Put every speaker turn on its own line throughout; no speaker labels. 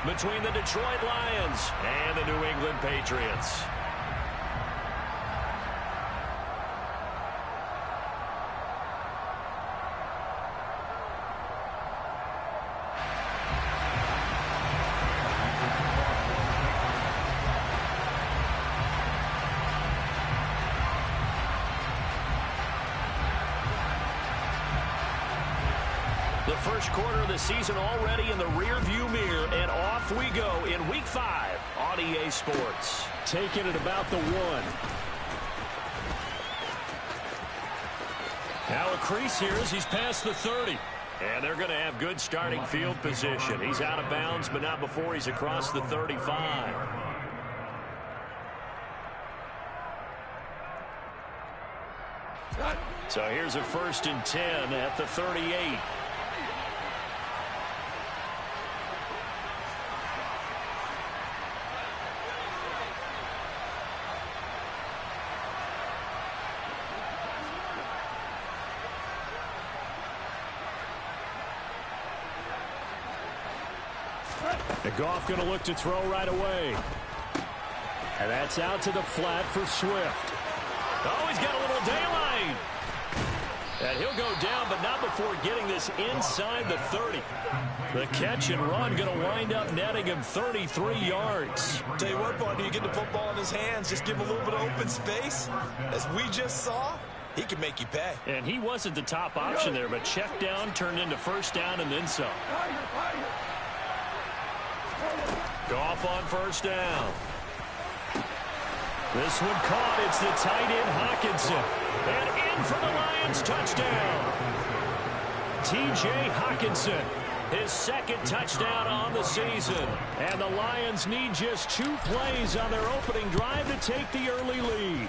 between the Detroit Lions and the New England Patriots. The first quarter of the season already in the rearview mirror, and off we go in Week 5 on EA Sports.
Taking it about the 1.
Now a crease here as he's past the 30. And they're going to have good starting field position. He's out of bounds, but not before he's across the 35. So here's a 1st and 10 at the 38.
And Goff going to look to throw right away. And that's out to the flat for Swift.
Oh, he's got a little daylight. And he'll go down, but not before getting this inside the 30. The catch and run going to wind up netting him 33 yards.
Tell you what, partner, you get the football in his hands, just give him a little bit of open space. As we just saw, he can make you pay.
And he wasn't the top option there, but check down turned into 1st down and then some. Goff on 1st down. This one caught. It's the tight end Hockenson. And in for the Lions touchdown. T.J. Hockenson, his 2nd touchdown on the season. And the Lions need just 2 plays on their opening drive to take the early lead.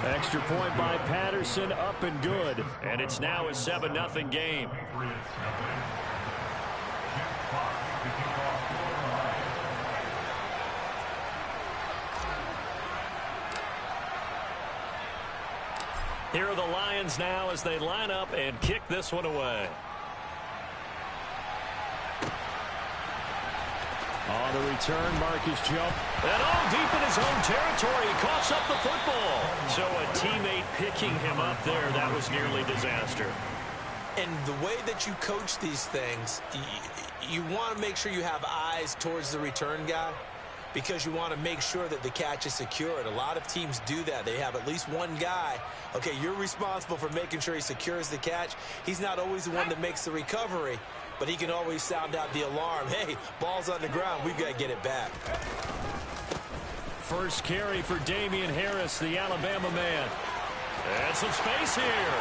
Extra point by Patterson, up and good. And it's now a 7-0 game. Here are the Lions now as they line up and kick this one away.
On the return, Marcus jump.
And all deep in his own territory, he coughs up the football. So a teammate picking him up there, that was nearly disaster.
And the way that you coach these things, you want to make sure you have eyes towards the return guy, because you want to make sure that the catch is secured. A lot of teams do that. They have at least one guy. Okay, you're responsible for making sure he secures the catch. He's not always the one that makes the recovery, but he can always sound out the alarm. Hey, ball's on the ground. We've got to get it back.
First carry for Damian Harris, the Alabama man. And some space here.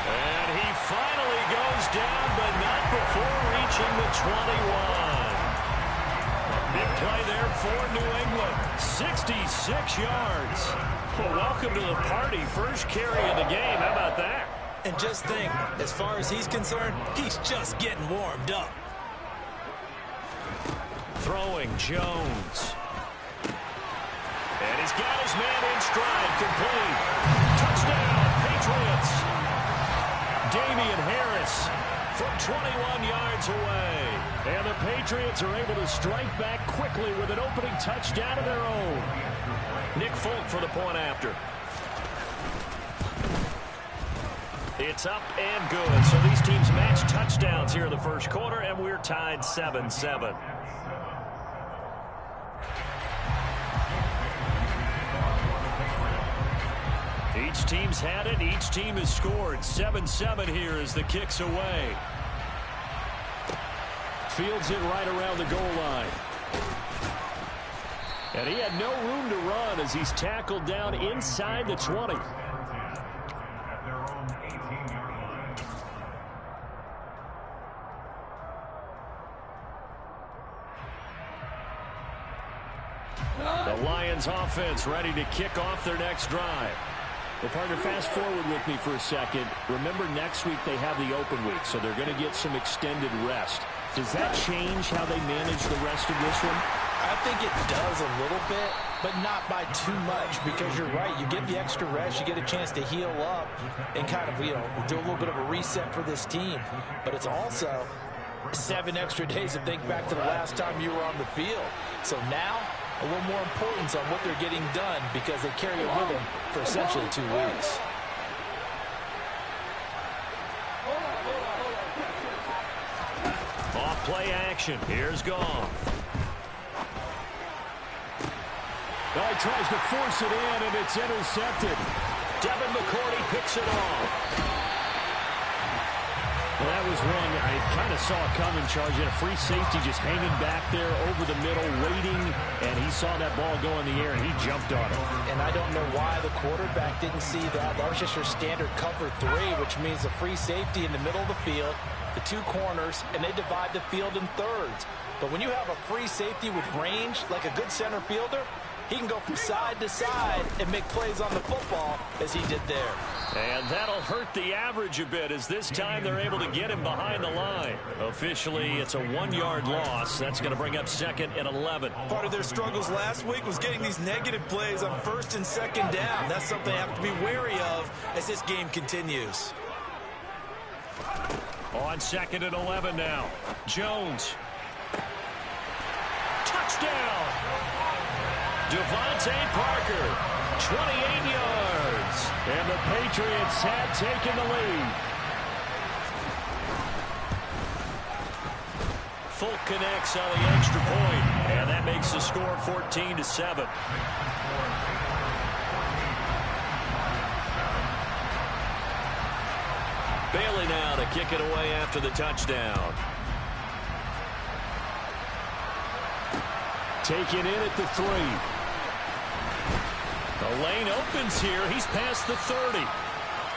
And he finally goes down, but not before reaching the 21. Big play there for New England. 66 yards. Well, welcome to the party. First carry of the game. How about that?
And just think, as far as he's concerned, he's just getting warmed up.
Throwing Jones. And he's got his man in stride, complete. Touchdown, Patriots. Damian Harris from 21 yards away. And the Patriots are able to strike back quickly with an opening touchdown of their own. Nick Folk for the point after. It's up and good. So these teams match touchdowns here in the first quarter, and we're tied 7-7. Each team's had it. Each team has scored. 7-7 here as the kick's away.
Fields it right around the goal line.
And he had no room to run as he's tackled down inside the 20. The Lions offense ready to kick off their next drive.
Well, partner, fast forward with me for a second. Remember, next week they have the open week, so they're going to get some extended rest. Does that change how they manage the rest of this one?
I think it does a little bit, but not by too much, because you're right. You get the extra rest, you get a chance to heal up and kind of, do a little bit of a reset for this team. But it's also 7 extra days to think back to the last time you were on the field. So now, a little more importance on what they're getting done, because they carry it with them for essentially 2 weeks.
Off play action. Here's Goff.
Well, he tries to force it in, and it's intercepted.
Devin McCourty picks it off.
Well, that was one I kind of saw coming, Charge. A free safety just hanging back there over the middle, waiting, and he saw that ball go in the air, and he jumped on it.
And I don't know why the quarterback didn't see that. That was just your standard cover 3, which means a free safety in the middle of the field, the 2 corners, and they divide the field in thirds. But when you have a free safety with range, like a good center fielder, he can go from side to side and make plays on the football as he did there.
And that'll hurt the average a bit, as this time they're able to get him behind the line. Officially, it's a 1-yard loss. That's going to bring up 2nd and 11.
Part of their struggles last week was getting these negative plays on 1st and 2nd down. That's something they have to be wary of as this game continues.
On 2nd and 11 now. Jones. Touchdown! Devontae Parker, 28 yards.
And the Patriots have taken the lead.
Folk connects on the extra point, and that makes the score 14-7. Bailey now to kick it away after the touchdown.
Taken in at the 3.
The lane opens here. He's past the 30.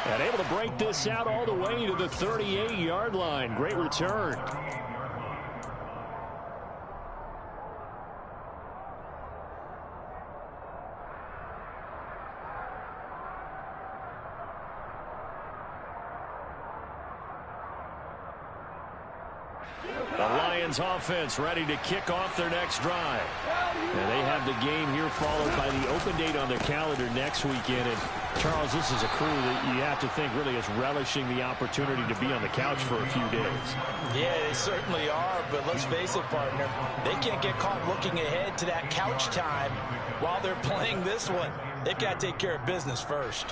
And able to break this out all the way to the 38-yard line. Great return.
The Lions offense ready to kick off their next drive.
And they have the game here followed by the open date on their calendar next weekend. And Charles, this is a crew that you have to think really is relishing the opportunity to be on the couch for a few days.
Yeah, they certainly are, but let's face it, partner, they can't get caught looking ahead to that couch time while they're playing this one. They've got to take care of business first.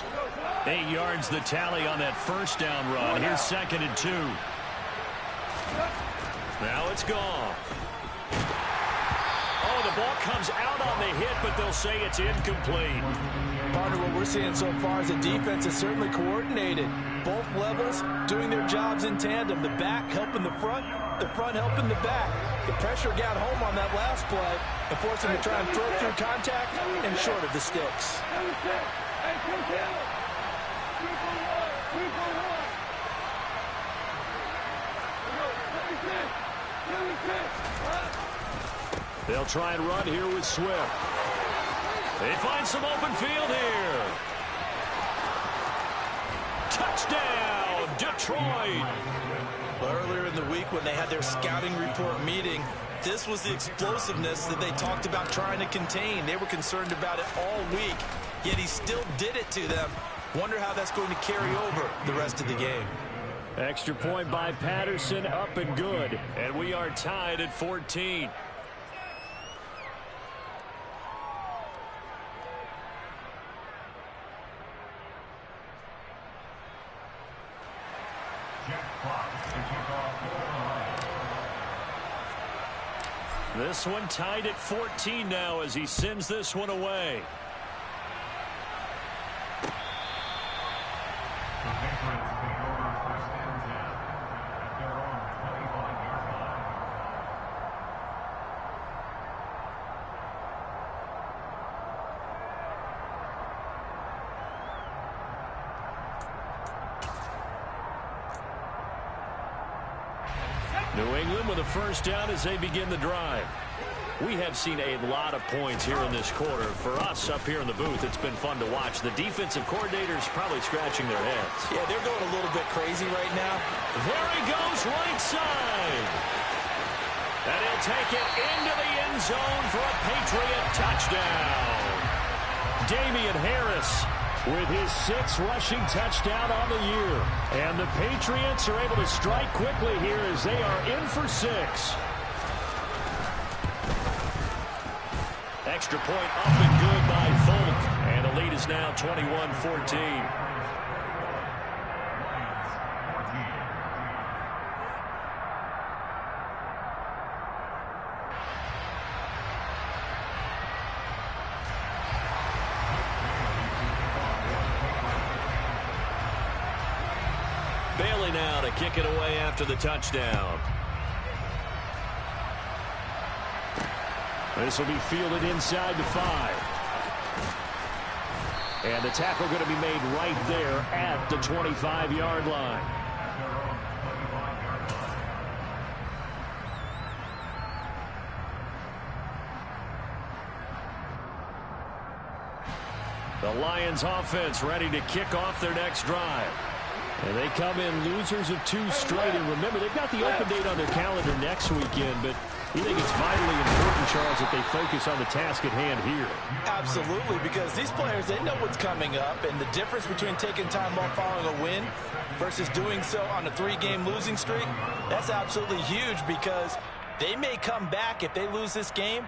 8 yards the tally on that 1st down run. Here's 2nd and 2. Now it's gone. Oh, the ball comes out on the hit, but they'll say it's incomplete.
Partner, what we're seeing so far is the defense is certainly coordinated. Both levels doing their jobs in tandem. The back helping the front helping the back. The pressure got home on that last play and forced them to try and throw through contact and short of the sticks.
They'll try and run here with Swift.
They find some open field here. Touchdown, Detroit.
Earlier in the week when they had their scouting report meeting, this was the explosiveness that they talked about trying to contain. They were concerned about it all week, yet he still did it to them. Wonder how that's going to carry over the rest of the game.
Extra point by Patterson, up and good.
And we are tied at 14. This one tied at 14 now as he sends this one away. New England with a 1st down as they begin the drive. We have seen a lot of points here in this quarter. For us up here in the booth, it's been fun to watch. The defensive coordinators probably scratching their heads.
Yeah, they're going a little bit crazy right now.
There he goes, right side. And he'll take it into the end zone for a Patriot touchdown. Damian Harris with his 6th rushing touchdown on the year. And the Patriots are able to strike quickly here as they are in for 6. Extra point up and good by Folk. And the lead is now 21-14. Bailey now to kick it away after the touchdown. This will be fielded inside the 5. And the tackle going to be made right there at the 25-yard line. The Lions offense ready to kick off their next drive. And they come in losers of 2 straight. And remember, they've got the open date on their calendar next weekend, but you think it's vitally important, Charles, that they focus on the task at hand here?
Absolutely, because these players, they know what's coming up, and the difference between taking time off following a win versus doing so on a 3-game losing streak, that's absolutely huge because they may come back if they lose this game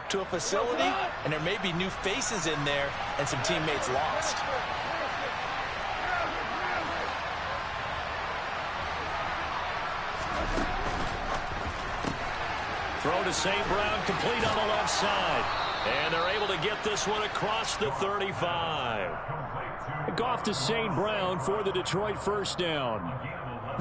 to a facility, and there may be new faces in there and some teammates lost.
Throw to St. Brown, complete on the left side. And they're able to get this one across the 35.
Goff to St. Brown for the Detroit first down.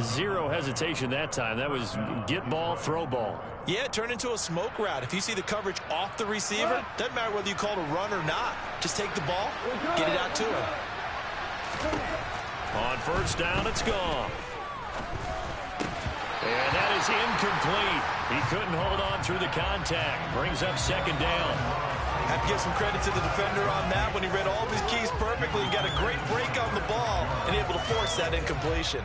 0 hesitation that time. That was get ball, throw ball.
Yeah, it turned into a smoke route. If you see the coverage off the receiver, doesn't matter whether you call it a run or not. Just take the ball, get it out to him.
On first down, it's gone. And that is incomplete. He couldn't hold on through the contact. Brings up second down.
Have to give some credit to the defender on that when he read all of his keys perfectly and got a great break on the ball and able to force that incompletion.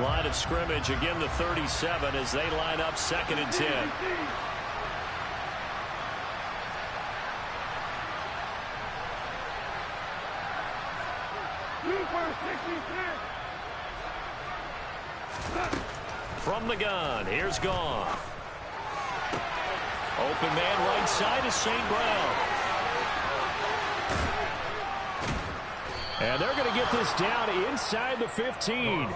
Line of scrimmage, again the 37 as they line up 2nd and 10. From the gun, here's Goff. Open man right side is St. Brown.
And they're going to get this down inside the 15.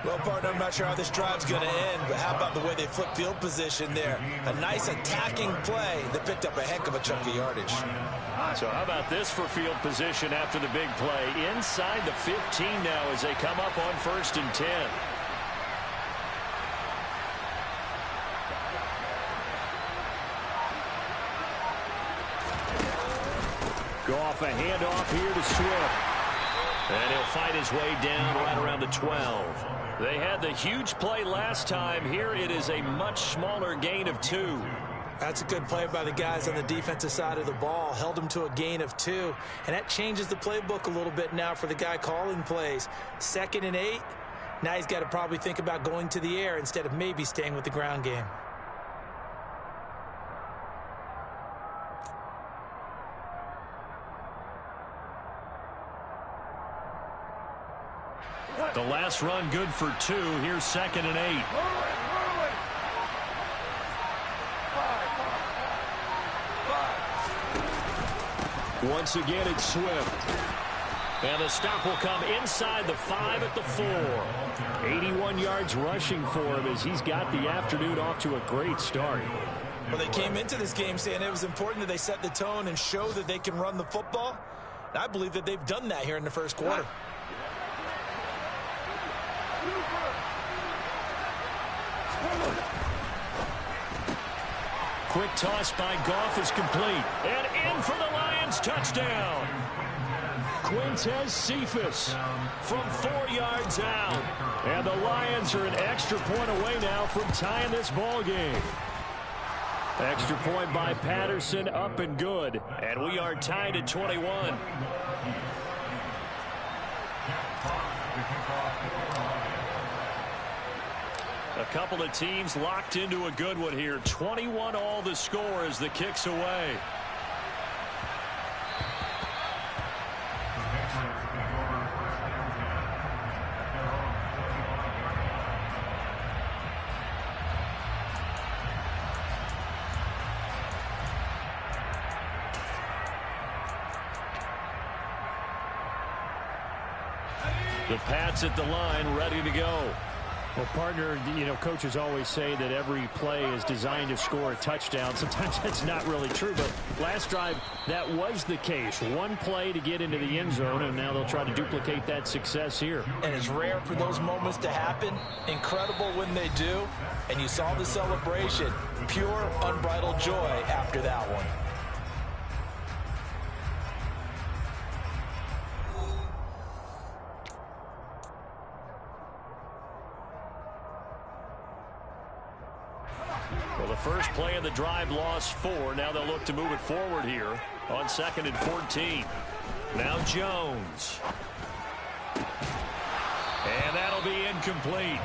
Well, partner, I'm not sure how this drive's going to end, but how about the way they flip field position there? A nice attacking play that picked up a heck of a chunk of yardage.
So how about this for field position after the big play? Inside the 15 now as they come up on 1st and 10.
Goff a handoff here to Swift.
And he'll fight his way down right around the 12. They had the huge play last time. Here it is a much smaller gain of 2.
That's a good play by the guys on the defensive side of the ball. Held them to a gain of 2. And that changes the playbook a little bit now for the guy calling plays. 2nd and 8. Now he's got to probably think about going to the air instead of maybe staying with the ground game.
The last run good for 2. Here's 2nd and 8.
Once again, it's Swift.
And the stop will come inside the 5 at the 4.
81 yards rushing for him as he's got the afternoon off to a great start.
Well, they came into this game saying it was important that they set the tone and show that they can run the football. And I believe that they've done that here in the first quarter.
Quick toss by Goff is complete. And in for the Lions touchdown. Quintez Cephas from 4 yards out.
And the Lions are an extra point away now from tying this ball game. Extra point by Patterson, up and good.
And we are tied at 21. A couple of teams locked into a good one here. 21 all the score as the kick's away. The Pats at the line, ready to go.
Well, partner, you know, coaches always say that every play is designed to score a touchdown. Sometimes that's not really true, but last drive, that was the case. One play to get into the end zone, and now they'll try to duplicate that success here.
And it's rare for those moments to happen. Incredible when they do. And you saw the celebration. Pure, unbridled joy after that one.
Well, the first play of the drive lost 4. Now they'll look to move it forward here on 2nd and 14. Now Jones. And that'll be incomplete.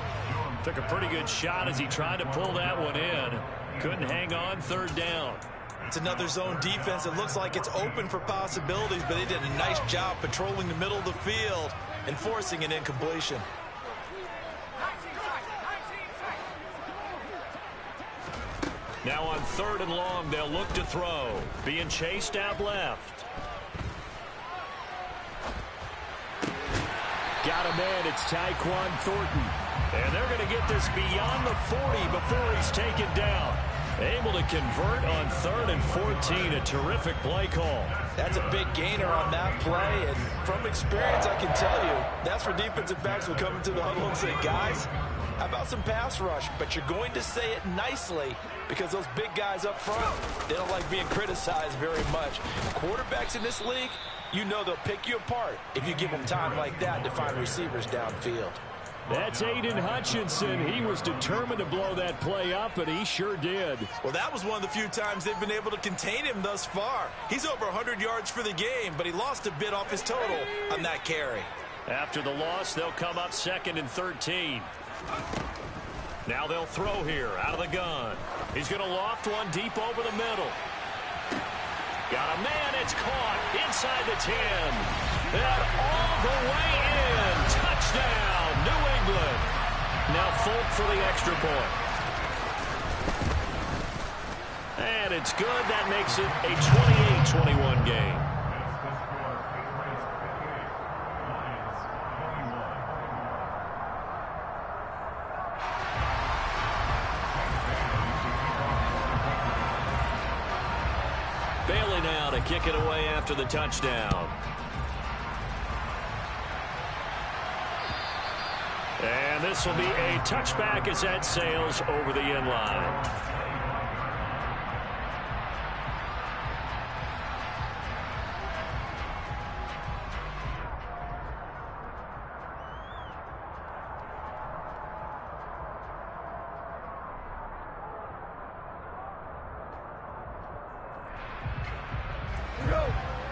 Took a pretty good shot as he tried to pull that one in. Couldn't hang on, 3rd down.
It's another zone defense. It looks like it's open for possibilities, but they did a nice job patrolling the middle of the field and forcing an incompletion.
Now on 3rd and long, they'll look to throw. Being chased out left. Got a man. It's Tyquan Thornton. And they're going to get this beyond the 40 before he's taken down. Able to convert on 3rd and 14. A terrific play call.
That's a big gainer on that play. And from experience, I can tell you, that's where defensive backs will come into the huddle and say, guys, how about some pass rush? But you're going to say it nicely because those big guys up front, they don't like being criticized very much. Quarterbacks in this league, you know they'll pick you apart if you give them time like that to find receivers downfield.
That's Aiden Hutchinson. He was determined to blow that play up, and he sure did.
Well, that was one of the few times they've been able to contain him thus far. He's over 100 yards for the game, but he lost a bit off his total on that carry.
After the loss, they'll come up 2nd and 13. Now they'll throw here out of the gun. He's going to loft one deep over the middle. Got a man. It's caught inside the 10. And all the way in. Touchdown, New England. Now Folk for the extra point. And it's good. That makes it a 28-21 game. Bailey now to kick it away after the touchdown. And this will be a touchback as that sails over the end line.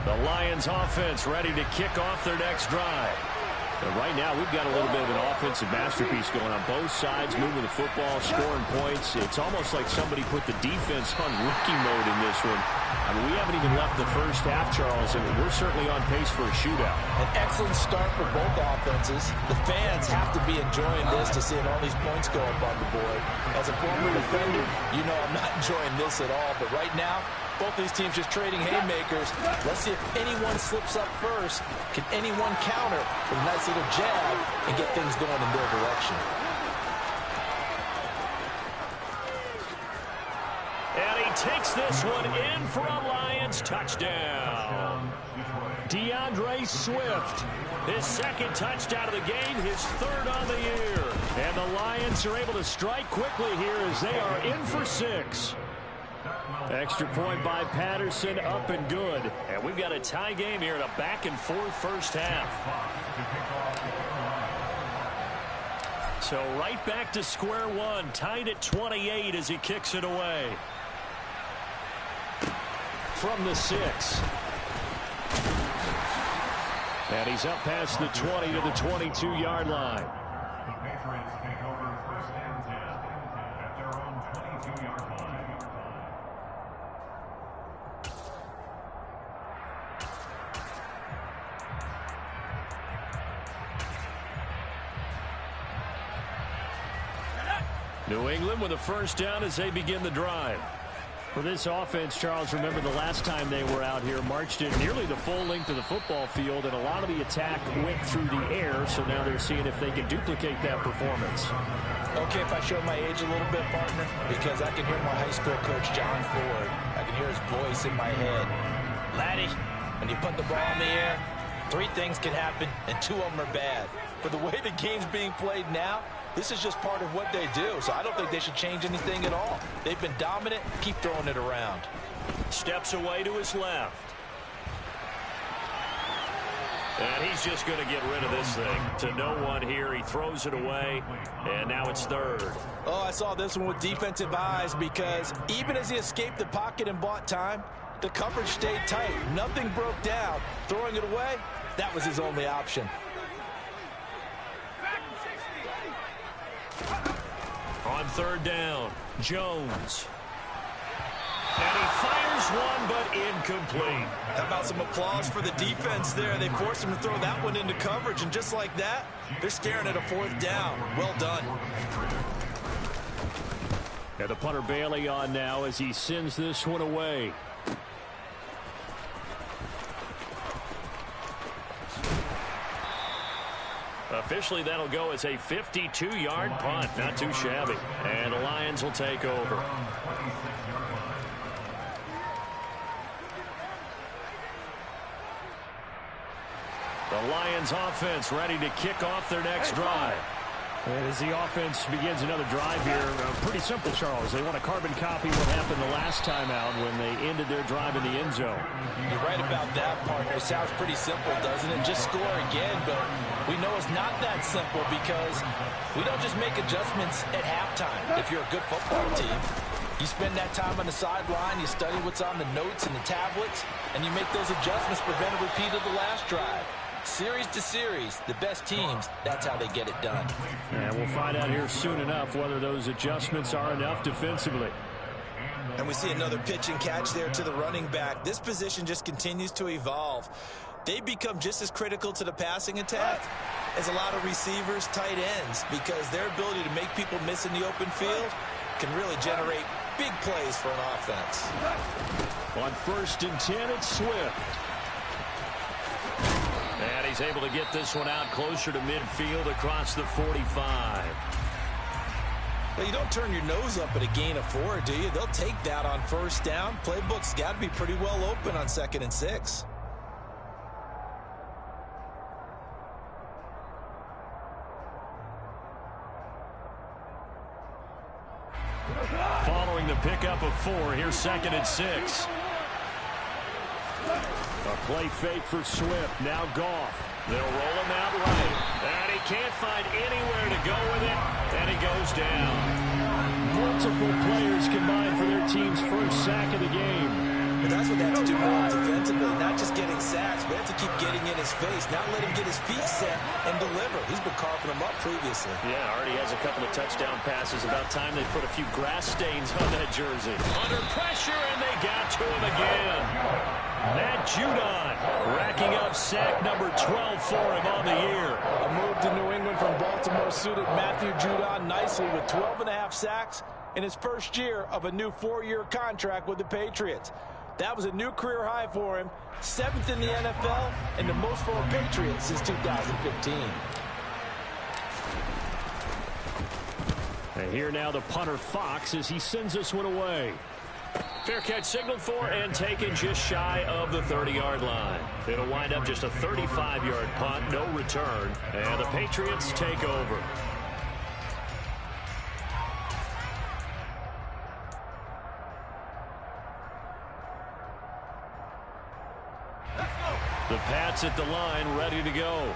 The Lions offense ready to kick off their next drive. And right now, we've got a little bit of an offensive masterpiece going on both sides, moving the football, scoring points. It's almost like somebody put the defense on rookie mode in this one. I mean, we haven't even left the first half, Charles, and we're certainly on pace for a shootout.
An excellent start for both offenses. The fans have to be enjoying this to see all these points go up on the board. As a former defender, you know I'm not enjoying this at all. But right now, both these teams just trading haymakers. Let's see if anyone slips up first. Can anyone counter with a nice little jab and get things going in their direction?
And he takes this one in for a Lions touchdown. DeAndre Swift, his 2nd touchdown of the game, his 3rd on the year. And the Lions are able to strike quickly here as they are in for 6. Extra point by Patterson, up and good. And we've got a tie game here in a back-and-forth first half. So right back to square one, tied at 28 as he kicks it away. From the 6. And he's up past the 20 to the 22-yard line.
Patriots take over first and 10 at their own 22-yard line.
New England with a first down as they begin the drive.
For this offense, Charles, remember the last time they were out here, marched in nearly the full length of the football field, and a lot of the attack went through the air, so now they're seeing if they can duplicate that performance.
Okay, if I show my age a little bit, partner, because I can hear my high school coach, John Ford. I can hear his voice in my head. Laddie, when you put the ball in the air, 3 things can happen, and 2 of them are bad. For the way the game's being played now, this is just part of what they do, so I don't think they should change anything at all. They've been dominant. Keep throwing it around.
Steps away to his left. And he's just going to get rid of this thing. To no one here. He throws it away, and now it's third.
Oh, I saw this one with defensive eyes because even as he escaped the pocket and bought time, the coverage stayed tight. Nothing broke down. Throwing it away, that was his only option.
On third down, Jones. And he fires one, but incomplete.
How about some applause for the defense there? They forced him to throw that one into coverage, and just like that, they're staring at a 4th down. Well done.
And the punter Bailey on now as he sends this one away.
Officially, that'll go as a 52-yard punt. Not too shabby. And the Lions will take over. The Lions offense ready to kick off their next drive.
And as the offense begins another drive here, pretty simple, Charles. They want a carbon copy of what happened the last time out when they ended their drive in the end zone.
You're right about that, partner. Sounds pretty simple, doesn't it? Just score again, but we know it's not that simple because we don't just make adjustments at halftime. If you're a good football team, you spend that time on the sideline, you study what's on the notes and the tablets, and you make those adjustments, prevent a repeat of the last drive. Series to series, the best teams, that's how they get it done.
And we'll find out here soon enough whether those adjustments are enough defensively.
And we see another pitch and catch there to the running back. This position just continues to evolve. They become just as critical to the passing attack as a lot of receivers, tight ends, because their ability to make people miss in the open field can really generate big plays for an offense.
On 1st and 10, it's Swift. And he's able to get this one out closer to midfield across the 45.
Well, you don't turn your nose up at a gain of 4, do you? They'll take that on 1st down. Playbook's got to be pretty well open on 2nd and 6.
Following the pickup of 4, here's 2nd and 6.
A play fake for Swift. Now Goff.
They'll roll him out right. And he can't find anywhere to go with it. And he goes down.
Multiple players combined for their team's first sack of the game.
But that's what they have to do more defensively. Not just getting sacks, but they have to keep getting in his face. Not let him get his feet set and deliver. He's been carving them up previously.
Yeah, already has a couple of touchdown passes. About time they put a few grass stains on that jersey. Under pressure, and they got to him again. Matt Judon racking up sack number 12 for him on the year.
A move to New England from Baltimore suited Matthew Judon nicely with 12.5 sacks in his first year of a new 4-year contract with the Patriots. That was a new career high for him, 7th in the NFL, and the most for a Patriot since 2015.
And here now the punter Fox as he sends this one away.
Fair catch signaled for and taken just shy of the 30-yard line. It'll wind up just a 35-yard punt, no return, and the Patriots take over. The Pats at the line, ready to go.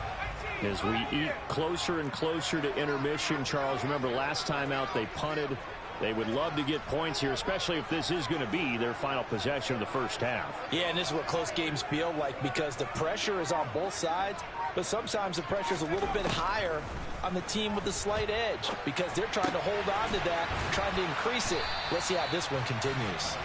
As we eat closer and closer to intermission, Charles, remember last time out they punted. They would love to get points here, especially if this is going to be their final possession of the first half.
Yeah, and this is what close games feel like because the pressure is on both sides. but sometimes the pressure is a little bit higher on the team with the slight edge because they're trying to hold on to that, trying to increase it. Let's see how this one continues.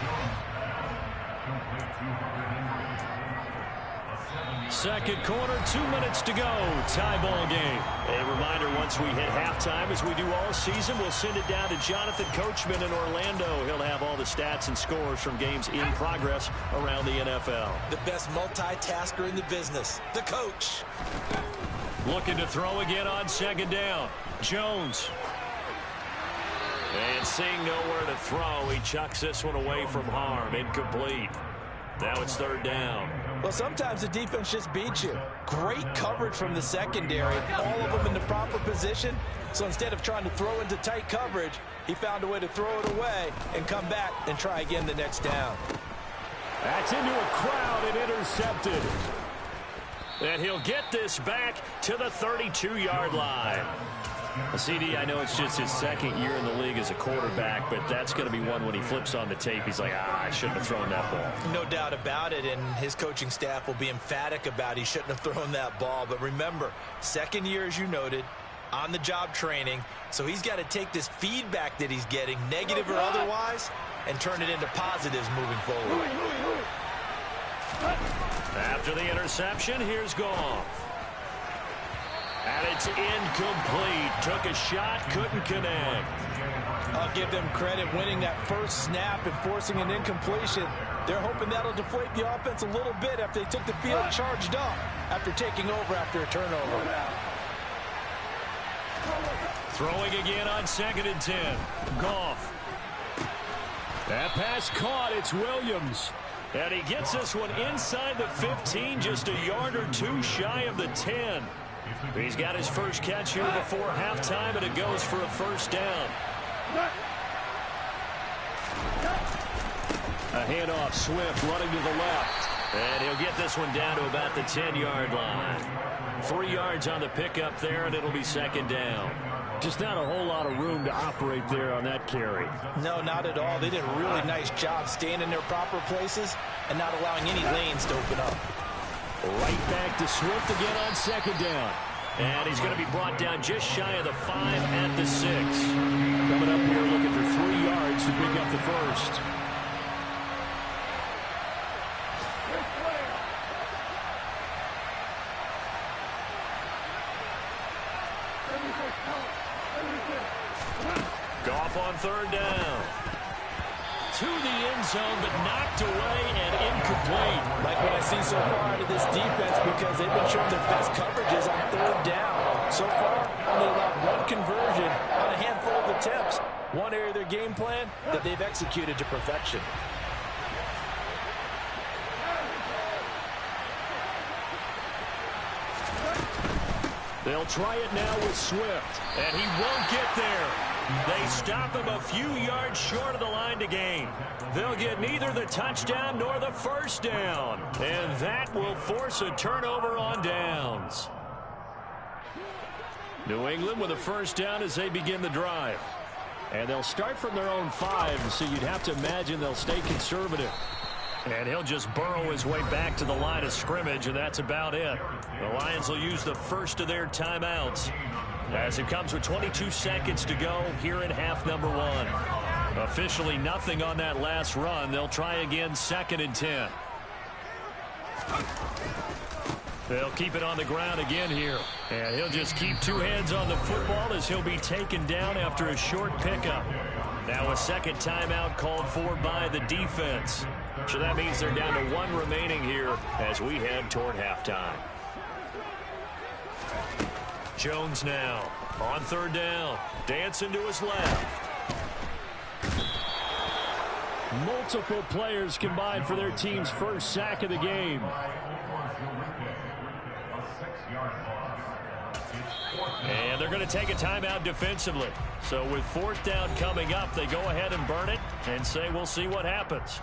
Second quarter, 2 minutes to go. Tie ball game. A reminder, once we hit halftime, as we do all season, we'll send it down to Jonathan Coachman in Orlando. He'll have all the stats and scores from games in progress around the NFL.
The best multitasker in the business, the coach.
Looking to throw again on second down. Jones. And seeing nowhere to throw, he chucks this one away from harm. Incomplete. Now it's third down.
Well, sometimes the defense just beats you. Great coverage from the secondary. All of them in the proper position. So instead of trying to throw into tight coverage, he found a way to throw it away and come back and try again the next down.
That's into a crowd and intercepted. And he'll get this back to the 32-yard line.
CD, I know it's just his second year in the league as a quarterback, but that's going to be one when he flips on the tape. He's like, I shouldn't have thrown that ball.
No doubt about it, and his coaching staff will be emphatic about he shouldn't have thrown that ball. But remember, second year, as you noted, on-the-job training, so he's got to take this feedback that he's getting, negative or otherwise, and turn it into positives moving forward.
After the interception, here's Goff. And it's incomplete. Took a shot, couldn't connect.
I'll give them credit winning that first snap and forcing an incompletion. They're hoping that'll deflate the offense a little bit after they took the field charged up after taking over after a turnover.
Throwing again on 2nd and 10. Goff. That pass caught. It's Williams. And he gets this one inside the 15, just a yard or two shy of the 10. He's got his first catch here before halftime, and it goes for a first down. A handoff, Swift running to the left. And he'll get this one down to about the 10-yard line. 3 yards on the pickup there, and it'll be second down.
Just not a whole lot of room to operate there on that carry.
No, not at all. They did a really nice job staying in their proper places and not allowing any lanes to open up.
Right back to Swift again on second down. And he's going to be brought down just shy of the 5 at the 6.
Coming up here looking for 3 yards to pick up the first.
Goff on third down. To the end zone, but knocked away and incomplete.
Like what I've seen so far out of this defense, because they've been showing their best coverages on third down. So far, only allowed one conversion on a handful of attempts. One area of their game plan that they've executed to perfection.
They'll try it now with Swift, and he won't get there. They stop him a few yards short of the line to gain. They'll get neither the touchdown nor the first down, and that will force a turnover on downs. New England with a first down as they begin the drive.
And they'll start from their own 5, so you'd have to imagine they'll stay conservative.
And he'll just burrow his way back to the line of scrimmage, and that's about it. The Lions will use the first of their timeouts as it comes with 22 seconds to go here in half number 1. Officially nothing on that last run. They'll try again 2nd and 10. They'll keep it on the ground again here. And he'll just keep 2 hands on the football as he'll be taken down after a short pickup. Now a second timeout called for by the defense. So that means they're down to 1 remaining here as we head toward halftime. Jones now on third down. Dancing to his left.
Multiple players combined for their team's first sack of the game.
And they're going to take a timeout defensively. So with 4th down coming up, they go ahead and burn it and say we'll see what happens.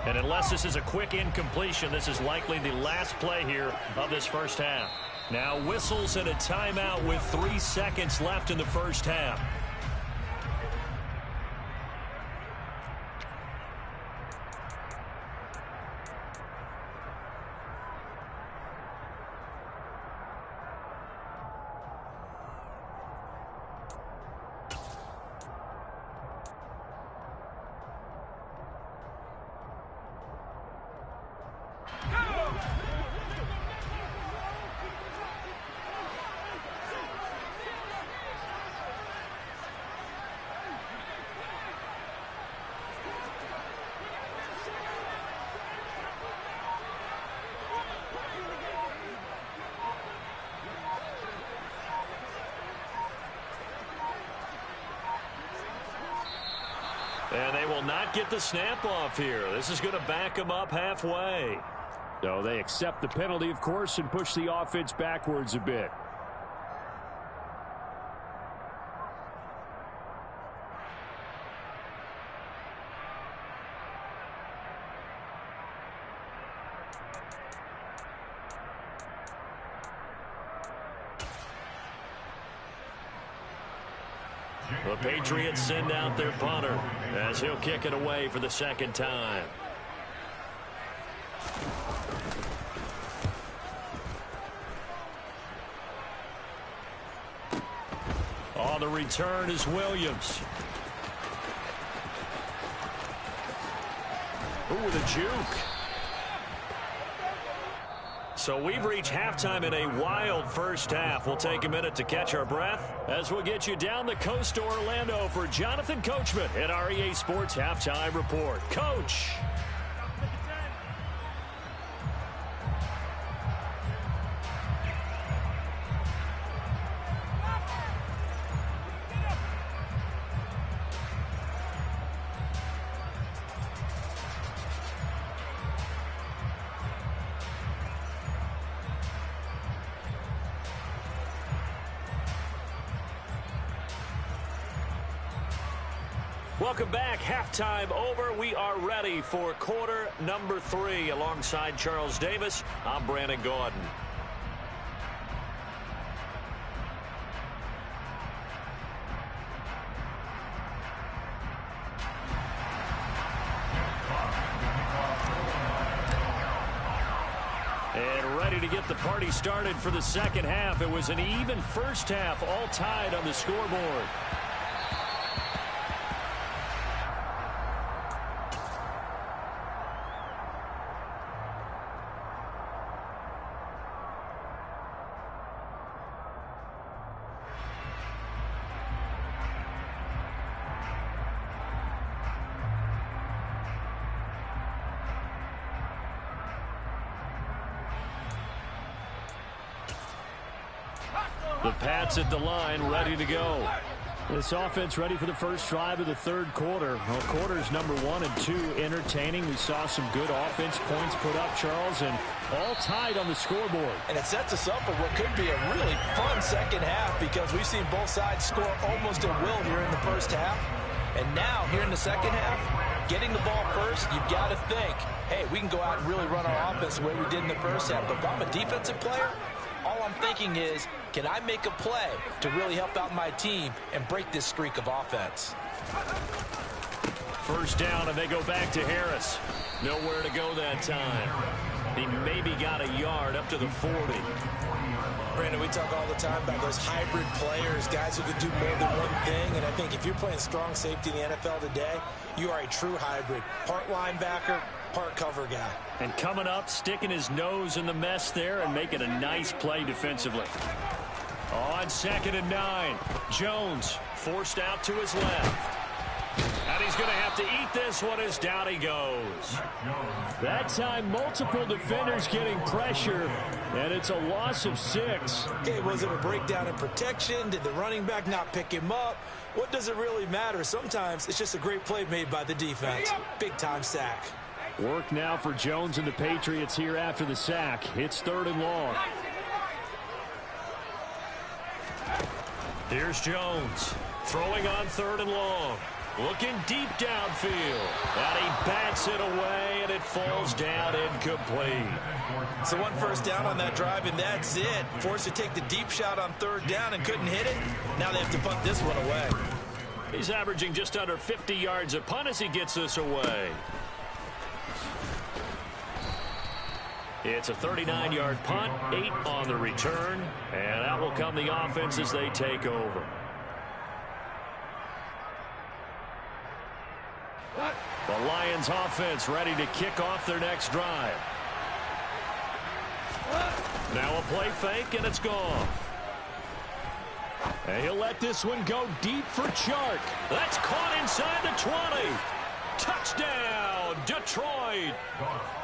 And unless this is a quick incompletion, this is likely the last play here of this first half. Now whistles and a timeout with 3 seconds left in the first half. And they will not get the snap off here. This is going to back them up halfway.
So they accept the penalty, of course, and push the offense backwards a bit.
The Patriots send out their punter as he'll kick it away for the second time. On the return is Williams. Ooh, the juke. So we've reached halftime in a wild first half. We'll take a minute to catch our breath as we'll get you down the coast to Orlando for Jonathan Coachman at our EA Sports Halftime Report. Coach. Welcome back. Halftime over. We are ready for quarter number 3. Alongside Charles Davis, I'm Brandon Gaudin. And ready to get the party started for the second half. It was an even first half, all tied on the scoreboard. The Pats at the line, ready to go.
This offense ready for the first drive of the third quarter. Well, quarters number 1 and 2 entertaining. We saw some good offense points put up, Charles, and all tied on the scoreboard.
And it sets us up for what could be a really fun second half because we've seen both sides score almost at will here in the first half. And now, here in the second half, getting the ball first, you've got to think, hey, we can go out and really run our offense the way we did in the first half. But if I'm a defensive player, all I'm thinking is, can I make a play to really help out my team and break this streak of offense?
First down, and they go back to Harris. Nowhere to go that time. He maybe got a yard up to the 40.
Brandon, we talk all the time about those hybrid players, guys who can do more than one thing. And I think if you're playing strong safety in the NFL today, you are a true hybrid. Part linebacker, part cover guy.
And coming up, sticking his nose in the mess there and making a nice play defensively. On 2nd and 9, Jones forced out to his left. And he's going to have to eat this one as down he goes.
That time, multiple defenders getting pressure, and it's a loss of 6.
Okay, was it a breakdown in protection? Did the running back not pick him up? What does it really matter? Sometimes it's just a great play made by the defense. Big-time sack.
Work now for Jones and the Patriots here after the sack. It's 3rd and long.
Here's Jones throwing on 3rd and long. Looking deep downfield. And he bats it away, and it falls down incomplete.
So one first down on that drive, and that's it. Forced to take the deep shot on third down and couldn't hit it. Now they have to punt this one away.
He's averaging just under 50 yards a punt as he gets this away. It's a 39-yard punt, 8 on the return, and out will come the offense as they take over. The Lions offense ready to kick off their next drive. Now a play fake, and it's gone. And he'll let this one go deep for Chark. That's caught inside the 20. Touchdown, Detroit.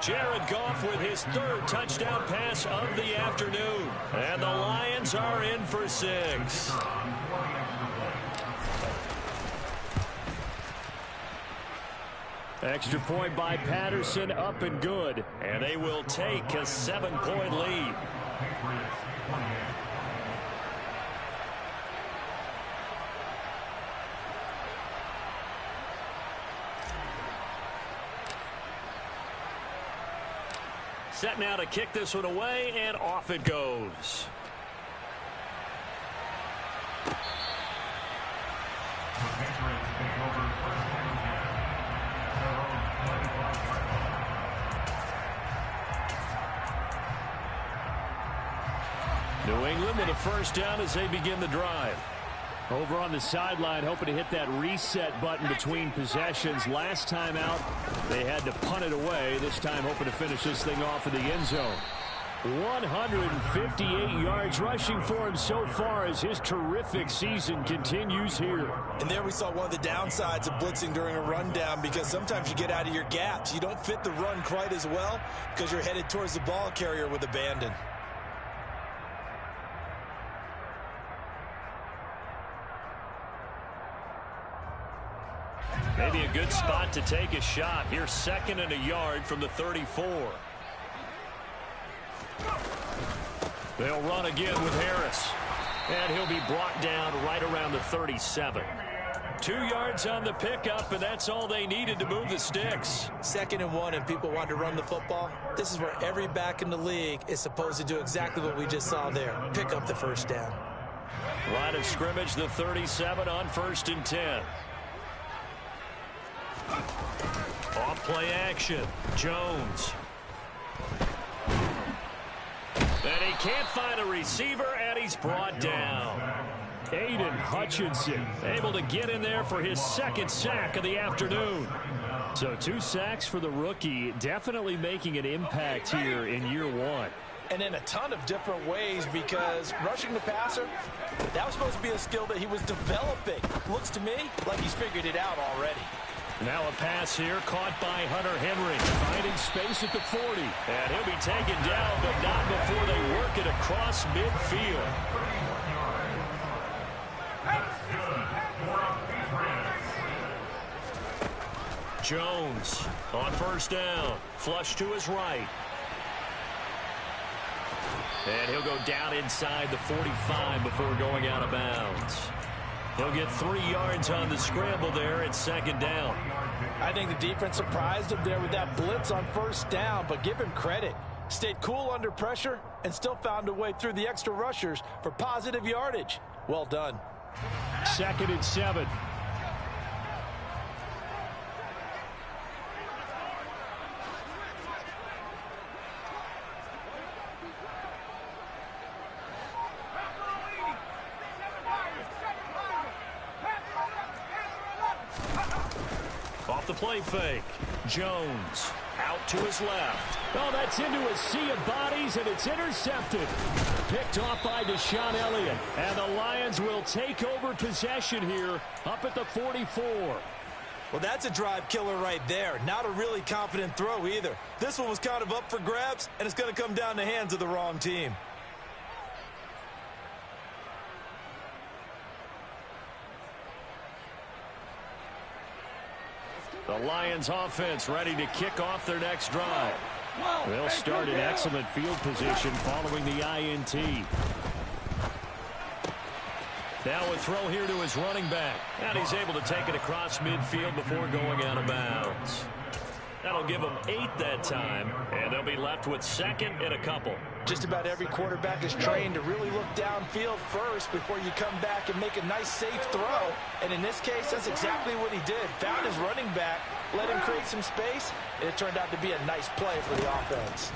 Jared Goff with his 3rd touchdown pass of the afternoon. And the Lions are in for 6.
Extra point by Patterson, up and good.
And they will take a 7-point lead. Set now to kick this one away, and off it goes. New England with a first down as they begin the drive.
Over on the sideline, hoping to hit that reset button between possessions. Last time out, they had to punt it away. This time, hoping to finish this thing off in the end zone. 158 yards rushing for him so far as his terrific season continues here.
And there we saw one of the downsides of blitzing during a rundown, because sometimes you get out of your gaps. You don't fit the run quite as well because you're headed towards the ball carrier with abandon.
Maybe a good spot to take a shot. Here's 2nd and a yard from the 34. They'll run again with Harris. And he'll be brought down right around the 37. 2 yards on the pickup, and that's all they needed to move the sticks.
2nd and 1, and people want to run the football. This is where every back in the league is supposed to do exactly what we just saw there. Pick up the first down.
Line of scrimmage, the 37 on 1st and 10. Off play action. Jones. And he can't find a receiver, and he's brought down.
Aiden Hutchinson able to get in there for his 2nd sack of the afternoon. So 2 sacks for the rookie, definitely making an impact here in year 1.
And in a ton of different ways, because rushing the passer, that was supposed to be a skill that he was developing. Looks to me like he's figured it out already.
Now a pass here caught by Hunter Henry.
Finding space at the 40.
And he'll be taken down, but not before they work it across midfield. Jones on 1st down. Flush to his right. And he'll go down inside the 45 before going out of bounds. He'll get 3 yards on the scramble there at 2nd down.
I think the defense surprised him there with that blitz on 1st down, but give him credit. Stayed cool under pressure and still found a way through the extra rushers for positive yardage. Well done.
2nd and 7.
Off the play fake. Jones out to his left.
Oh, that's into a sea of bodies, and it's intercepted. Picked off by Deshaun Elliott. And the Lions will take over possession here up at the 44.
Well, that's a drive killer right there. Not a really confident throw either. This one was kind of up for grabs, and it's going to come down the hands of the wrong team.
The Lions offense ready to kick off their next drive.
They'll start in excellent field position following the INT.
Now a throw here to his running back. And he's able to take it across midfield before going out of bounds. That'll give them 8 that time, and they'll be left with 2nd and a couple.
Just about every quarterback is trained to really look downfield first before you come back and make a nice, safe throw. And in this case, that's exactly what he did. Found his running back, let him create some space, and it turned out to be a nice play for the offense.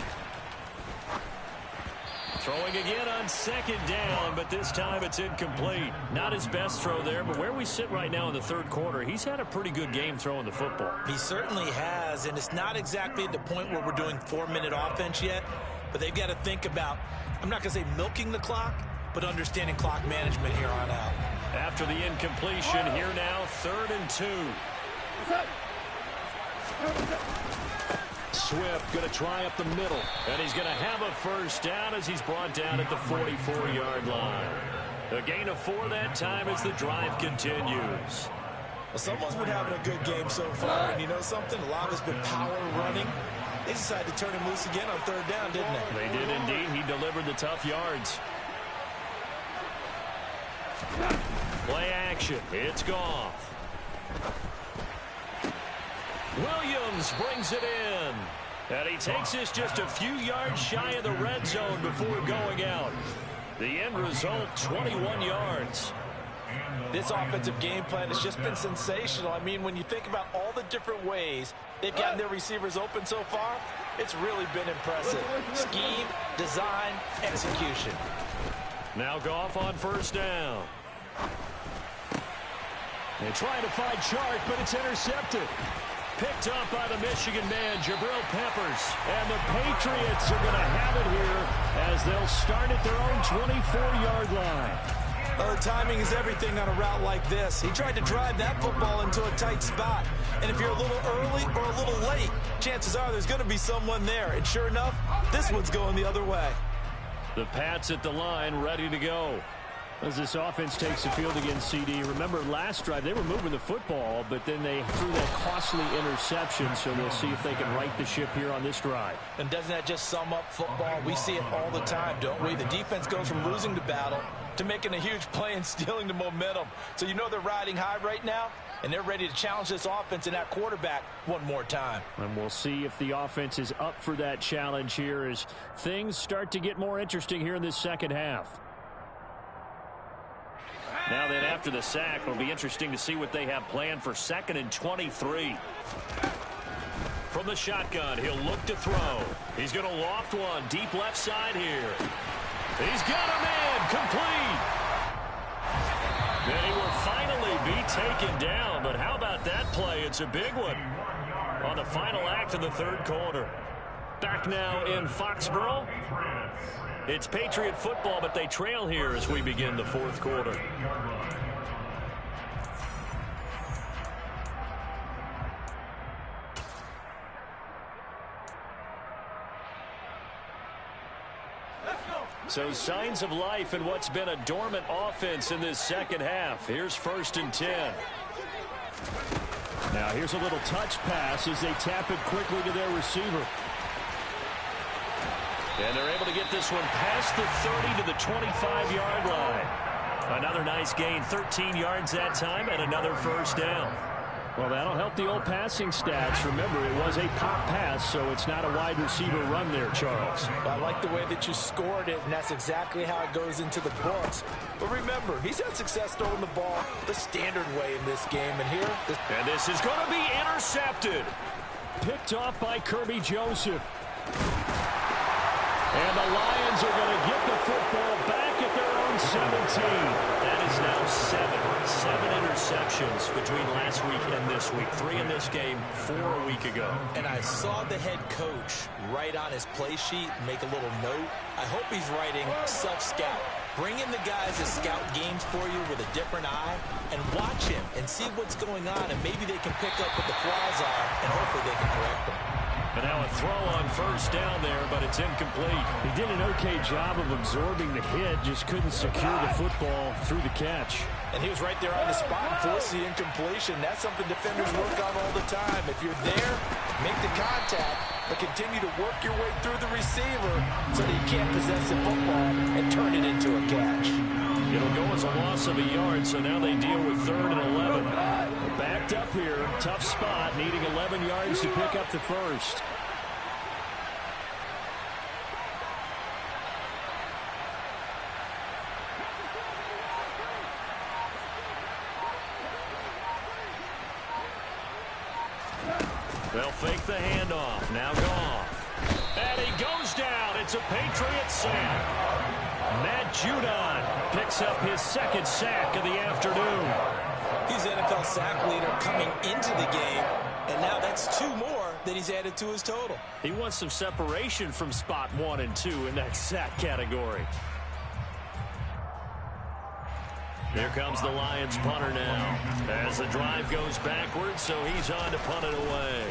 Throwing again on 2nd down, but this time it's incomplete. Not his best throw there, but where we sit right now in the 3rd quarter, he's had a pretty good game throwing the football.
He certainly has, and it's not exactly at the point where we're doing 4-minute offense yet, but they've got to think about, I'm not going to say milking the clock, but understanding clock management here on out.
After the incompletion, here now, 3rd and 2. Swift going to try up the middle, and he's going to have a 1st down as he's brought down at the 44-yard line. A gain of 4 that time as the drive continues.
Well, someone's been having a good game so far, and you know something? A lot of it's been power running. They decided to turn him loose again on 3rd down, didn't they?
They did indeed. He delivered the tough yards. Play action. It's Goff. Williams brings it in. And he takes this just a few yards shy of the red zone before going out. The end result, 21 yards.
This offensive game plan has just been sensational. I mean, when you think about all the different ways they've gotten their receivers open so far, it's really been impressive. Scheme, design, execution.
Now Goff on 1st down. They try to find Chark, but it's intercepted. Picked up by the Michigan man, Jabril Peppers. And the Patriots are going to have it here as they'll start at their own 24-yard line.
Well, the timing is everything on a route like this. He tried to drive that football into a tight spot. And if you're a little early or a little late, chances are there's going to be someone there. And sure enough, this one's going the other way.
The Pats at the line, ready to go.
As this offense takes the field against CD, remember last drive they were moving the football, but then they threw that costly interception, so we'll see if they can right the ship here on this drive.
And doesn't that just sum up football? We see it all the time, don't we? The defense goes from losing the battle to making a huge play and stealing the momentum. So you know they're riding high right now, and they're ready to challenge this offense and that quarterback one more time.
And we'll see if the offense is up for that challenge here as things start to get more interesting here in this 2nd half.
Now then, after the sack, it'll be interesting to see what they have planned for 2nd and 23. From the shotgun, he'll look to throw. He's going to loft one deep left side here. He's got a man complete. Then he will finally be taken down, but how about that play? It's a big one on the final act of the 3rd quarter. Back now in Foxborough. It's Patriot football, but they trail here as we begin the 4th quarter. So signs of life in what's been a dormant offense in this 2nd half. Here's 1st and 10.
Now here's a little touch pass as they tap it quickly to their receiver.
And they're able to get this one past the 30 to the 25-yard line. Another nice gain, 13 yards that time, and another 1st down.
Well, that'll help the old passing stats. Remember, it was a pop pass, so it's not a wide receiver run there, Charles.
Well, I like the way that you scored it, and that's exactly how it goes into the books. But remember, he's had success throwing the ball the standard way in this game. And here,
this is going to be intercepted.
Picked off by Kirby Joseph. And the Lions are going to get the football back at their own 17.
That is now 7 interceptions between last week and this week. 3 in this game, 4 a week ago.
And I saw the head coach write on his play sheet, make a little note. I hope he's writing self-scout. Bring in the guys that scout games for you with a different eye and watch him and see what's going on, and maybe they can pick up what the flaws are, and hopefully they can correct them.
And now a throw on 1st down there, but it's incomplete.
He did an okay job of absorbing the hit, just couldn't secure the football through the catch.
And he was right there on the spot and forced the incompletion. That's something defenders work on all the time. If you're there, make the contact, but continue to work your way through the receiver so that you can't possess the football and turn it into a catch.
It'll go as a loss of a yard, so now they deal with 3rd and 11.
Backed up here. Tough spot, needing 11 yards to pick up the first.
They'll fake the handoff. Now Goff. And he goes down. It's a Patriots sack. Matt Judon picks up his 2nd sack of the afternoon.
He's NFL sack leader coming into the game, and now that's 2 more that he's added to his total.
He wants some separation from spot 1 and 2 in that sack category. Here comes the Lions punter now as the drive goes backwards, so he's on to punt it away.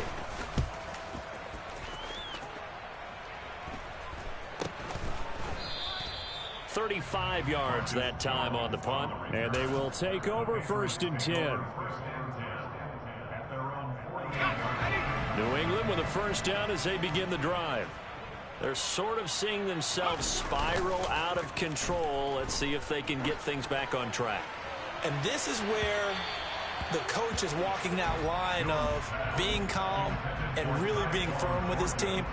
$35 yards that time on the punt,
and they will take over 1st and 10.
New England with a 1st down as they begin the drive. They're sort of seeing themselves spiral out of control. Let's see if they can get things back on track.
And this is where the coach is walking that line of being calm and really being firm with his team.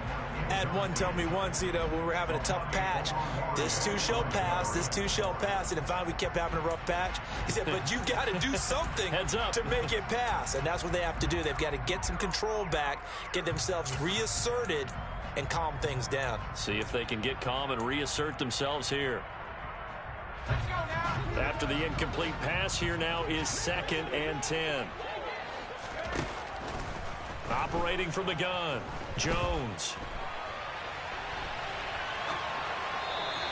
Had one tell me once, when we were having a tough patch, this too shall pass, this too shall pass. And finally we kept having a rough patch. He said, but you've got to do something to make it pass. And that's what they have to do. They've got to get some control back, get themselves reasserted, and calm things down.
See if they can get calm and reassert themselves here. After the incomplete pass, here now is 2nd and 10. Operating from the gun, Jones.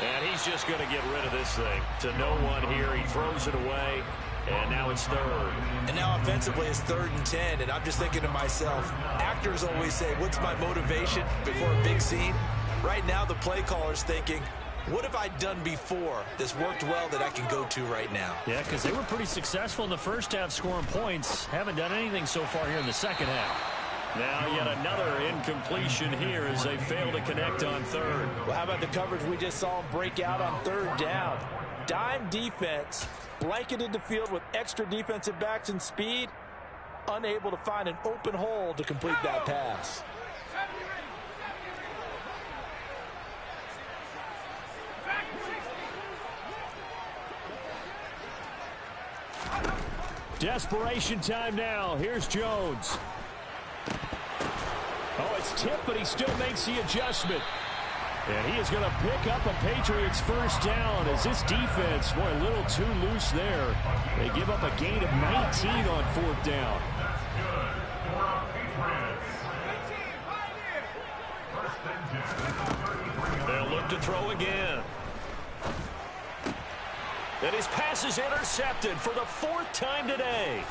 And he's just going to get rid of this thing to no one here. He throws it away, and now it's 3rd.
And now offensively it's 3rd and 10, and I'm just thinking to myself, actors always say, what's my motivation before a big scene? Right now the play caller's thinking, what have I done before this worked well that I can go to right now?
Yeah, because they were pretty successful in the 1st half scoring points. Haven't done anything so far here in the 2nd half.
Now yet another incompletion here as they fail to connect on 3rd.
Well, how about the coverage we just saw him break out on 3rd down? Dime defense, blanketed the field with extra defensive backs and speed, unable to find an open hole to complete that pass.
Desperation time now. Here's Jones. Oh, it's tipped, but he still makes the adjustment. And he is going to pick up a Patriots 1st down as this defense, boy, a little too loose there. They give up a gain of 19 on 4th down.
They'll look to throw again. And his pass is intercepted for the 4th time today.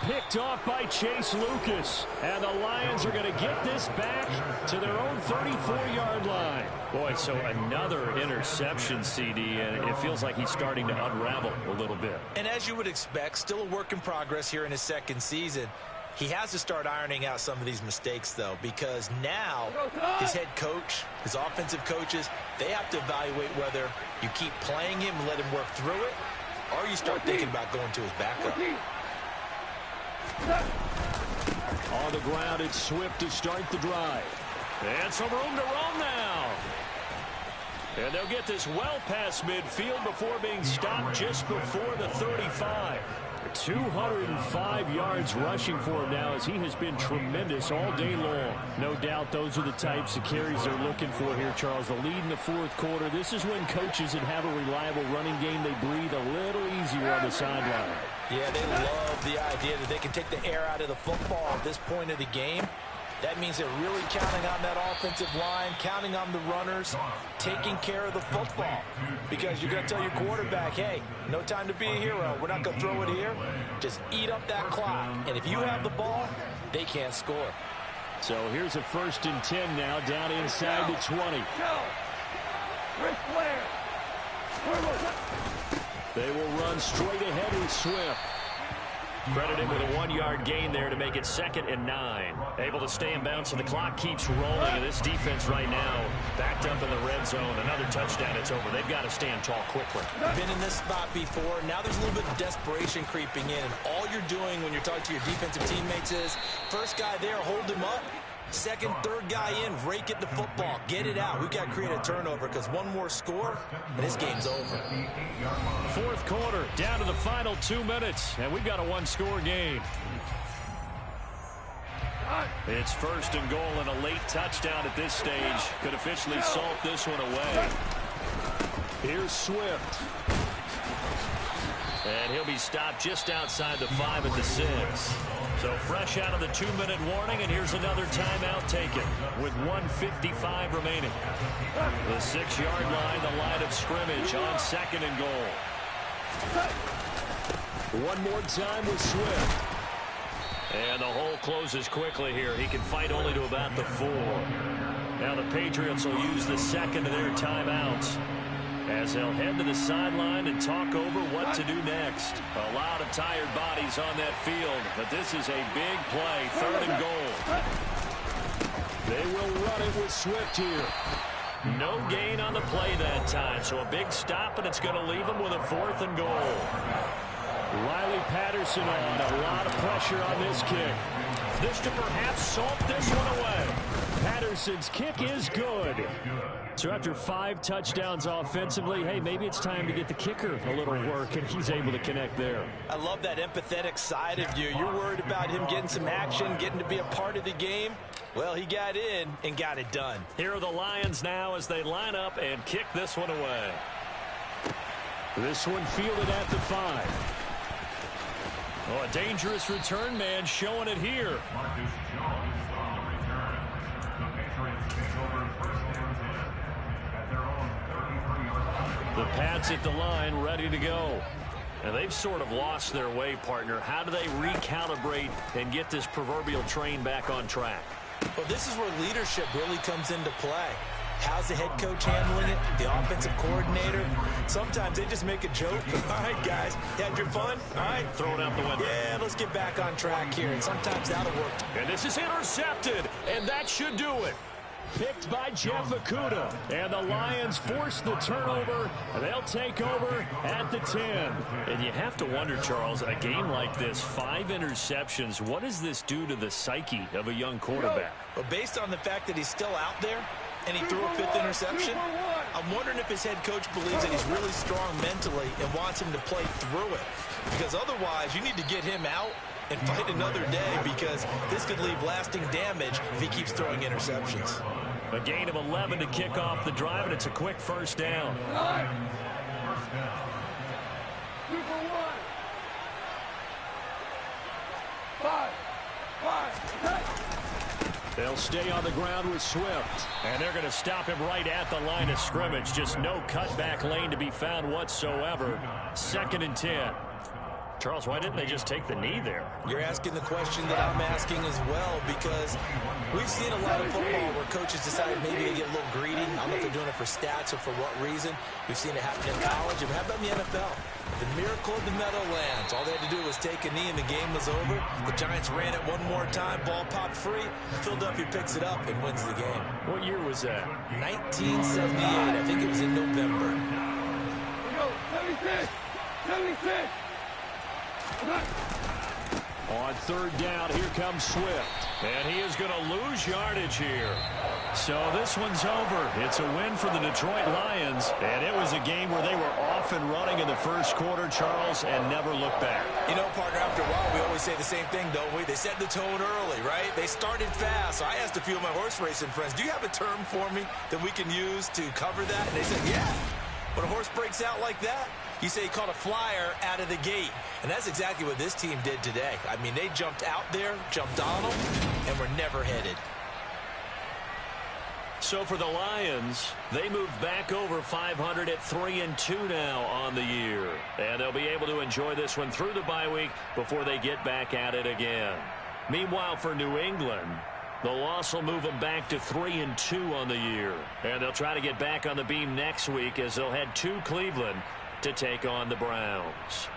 Picked off by Chase Lucas. And the Lions are going to get this back to their own 34-yard line.
Boy, so another interception, CD, and it feels like he's starting to unravel a little bit.
And as you would expect, still a work in progress here in his 2nd season. He has to start ironing out some of these mistakes, though, because now his head coach, his offensive coaches, they have to evaluate whether you keep playing him and let him work through it, or you start thinking about going to his backup.
On the ground, it's Swift to start the drive.
And some room to roam now. And they'll get this well past midfield before being stopped just before the 35.
205 yards rushing for him now as he has been tremendous all day long. No doubt those are the types of carries they're looking for here, Charles. The lead in the 4th quarter. This is when coaches that have a reliable running game, they breathe a little easier on the sideline.
Yeah, they love the idea that they can take the air out of the football at this point of the game. That means they're really counting on that offensive line, counting on the runners, taking care of the football. Because you're going to tell your quarterback, hey, no time to be a hero. We're not going to throw it here. Just eat up that clock. And if you have the ball, they can't score.
So here's a 1st and 10 now down inside the 20. They will run straight ahead with Swift. Credit him with a 1-yard gain there to make it 2nd and 9. Able to stay in bounds, so the clock keeps rolling. And this defense right now backed up in the red zone. Another touchdown, it's over. They've got to stand tall quickly.
Been in this spot before. Now there's a little bit of desperation creeping in. And all you're doing when you're talking to your defensive teammates is, first guy there, hold him up. Second, third guy in, rake it to football. Get it out. We've got to create a turnover because one more score, and this game's over.
4th quarter, down to the final 2 minutes, and we've got a 1-score game. It's 1st and goal, and a late touchdown at this stage could officially salt this one away. Here's Swift. And he'll be stopped just outside the 5 at the 6. So fresh out of the 2-minute warning, and here's another timeout taken with 1:55 remaining. The 6-yard line, the line of scrimmage on 2nd and goal. One more time with Swift. And the hole closes quickly here. He can fight only to about the 4. Now the Patriots will use the 2nd of their timeouts as they'll head to the sideline and talk over what to do next. A lot of tired bodies on that field, but this is a big play, 3rd and goal. They will run it with Swift here. No gain on the play that time, so a big stop, and it's going to leave them with a 4th and goal. Riley Patterson on, a lot of pressure on this kick. This to perhaps salt this one away. Patterson's kick is good. So after 5 touchdowns offensively, hey, maybe it's time to get the kicker a little work, and he's able to connect there.
I love that empathetic side of you. You're worried about him getting some action, getting to be a part of the game. Well, he got in and got it done.
Here are the Lions now as they line up and kick this one away. This one fielded at the 5. Oh, a dangerous return man showing it here.
Marcus Jones on the return. The Patriots take over 1st and 10 at their own 33-yard line.
The Pats at the line ready to go. And they've sort of lost their way, partner. How do they recalibrate and get this proverbial train back on track?
Well, this is where leadership really comes into play. How's the head coach handling it? The offensive coordinator? Sometimes they just make a joke. All right, guys, you had your fun? All right.
Throw it out the window.
Yeah, let's get back on track here. And sometimes that'll work.
And this is intercepted, and that should do it. Picked by Jeff Okudah. And the Lions force the turnover. They'll take over at the 10. And you have to wonder, Charles, a game like this, 5 interceptions, what does this do to the psyche of a young quarterback?
Well, based on the fact that he's still out there, and he threw a 5th interception, I'm wondering if his head coach believes that he's really strong mentally and wants him to play through it. Because otherwise, you need to get him out and fight another day, because this could leave lasting damage if he keeps throwing interceptions.
A gain of 11 to kick off the drive, and it's a quick 1st down.
First down.
2 for 1. 5. 5.
They'll stay on the ground with Swift. And they're going to stop him right at the line of scrimmage. Just no cutback lane to be found whatsoever. 2nd and 10. Charles, why didn't they just take the knee there?
You're asking the question that I'm asking as well, because we've seen a lot of football where coaches decide maybe to get a little greedy. I don't know if they're doing it for stats or for what reason. We've seen it happen in college. And how about in the NFL? The miracle of the Meadowlands. All they had to do was take a knee and the game was over. The Giants ran it one more time. Ball popped free. Philadelphia picks it up and wins the game.
What year was that?
1978. I think it was in November.
Go, 76. 76.
On 3rd down, here comes Swift. And he is going to lose yardage here. So this one's over. It's a win for the Detroit Lions. And it was a game where they were off and running in the 1st quarter, Charles, and never looked back.
You know, partner, after a while, we always say the same thing, don't we? They set the tone early, right? They started fast. So I asked a few of my horse racing friends, do you have a term for me that we can use to cover that? And they said, yeah. When a horse breaks out like that, you say he caught a flyer out of the gate. And that's exactly what this team did today. I mean, they jumped out there, jumped on them, and were never headed.
So for the Lions, they move back over 500 at 3-2 now on the year. And they'll be able to enjoy this one through the bye week before they get back at it again. Meanwhile, for New England, the loss will move them back to 3-2 on the year. And they'll try to get back on the beam next week as they'll head to Cleveland to take on the Browns.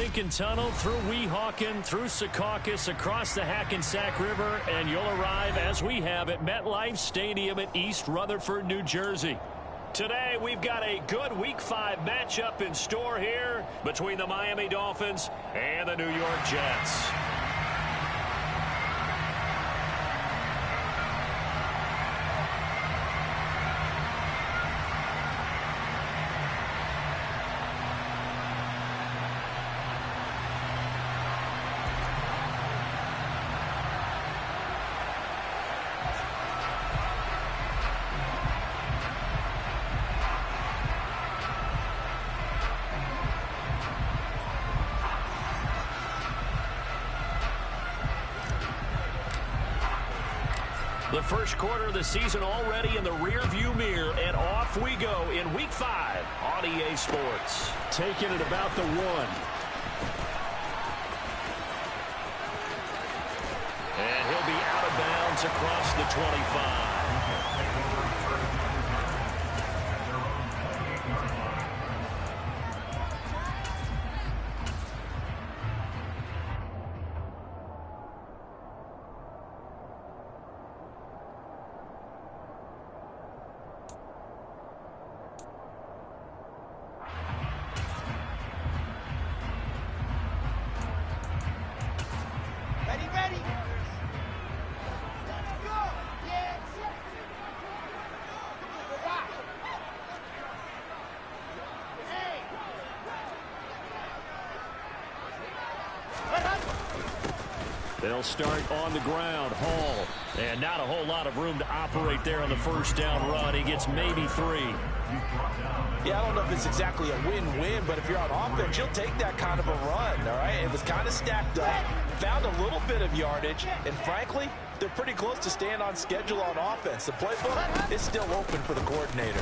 Lincoln Tunnel, through Weehawken, through Secaucus, across the Hackensack River, and you'll arrive, as we have, at MetLife Stadium at East Rutherford, New Jersey. Today, we've got a good Week 5 matchup in store here between the Miami Dolphins and the New York Jets. The first quarter of the season already in the rearview mirror, and off we go in Week 5 on EA Sports. Taking it about the 1. And he'll be out of bounds across the 25. They'll start on the ground. Hall. And not a whole lot of room to operate there on the first down run. He gets maybe 3.
Yeah, I don't know if it's exactly a win-win, but if you're on offense, you'll take that kind of a run, all right? It was kind of stacked up, found a little bit of yardage, and frankly, they're pretty close to staying on schedule on offense. The playbook is still open for the coordinator.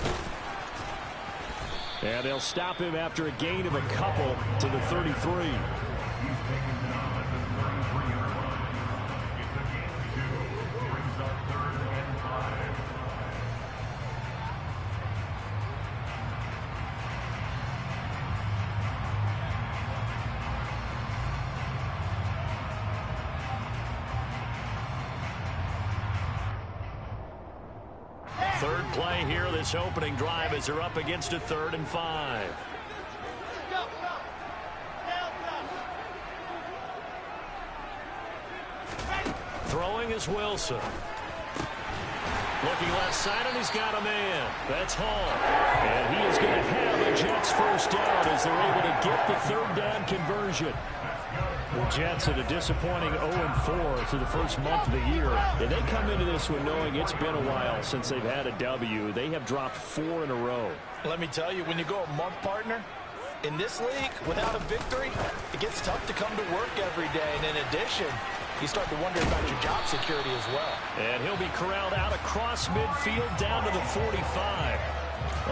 And they'll stop him after a gain of a couple to the 33. Third play here, this opening drive, as they're up against a 3rd and 5. Throwing is Wilson. Looking left side, and he's got a man. That's Hall. And he is going to have a Jets first down as they're able to get the 3rd down conversion. The Jets at a disappointing 0-4 through the first month of the year. And they come into this one knowing it's been a while since they've had a W. They have dropped 4 in a row.
Let me tell you, when you go a month, partner, in this league, without a victory, it gets tough to come to work every day. And in addition, you start to wonder about your job security as well.
And he'll be corralled out across midfield down to the 45.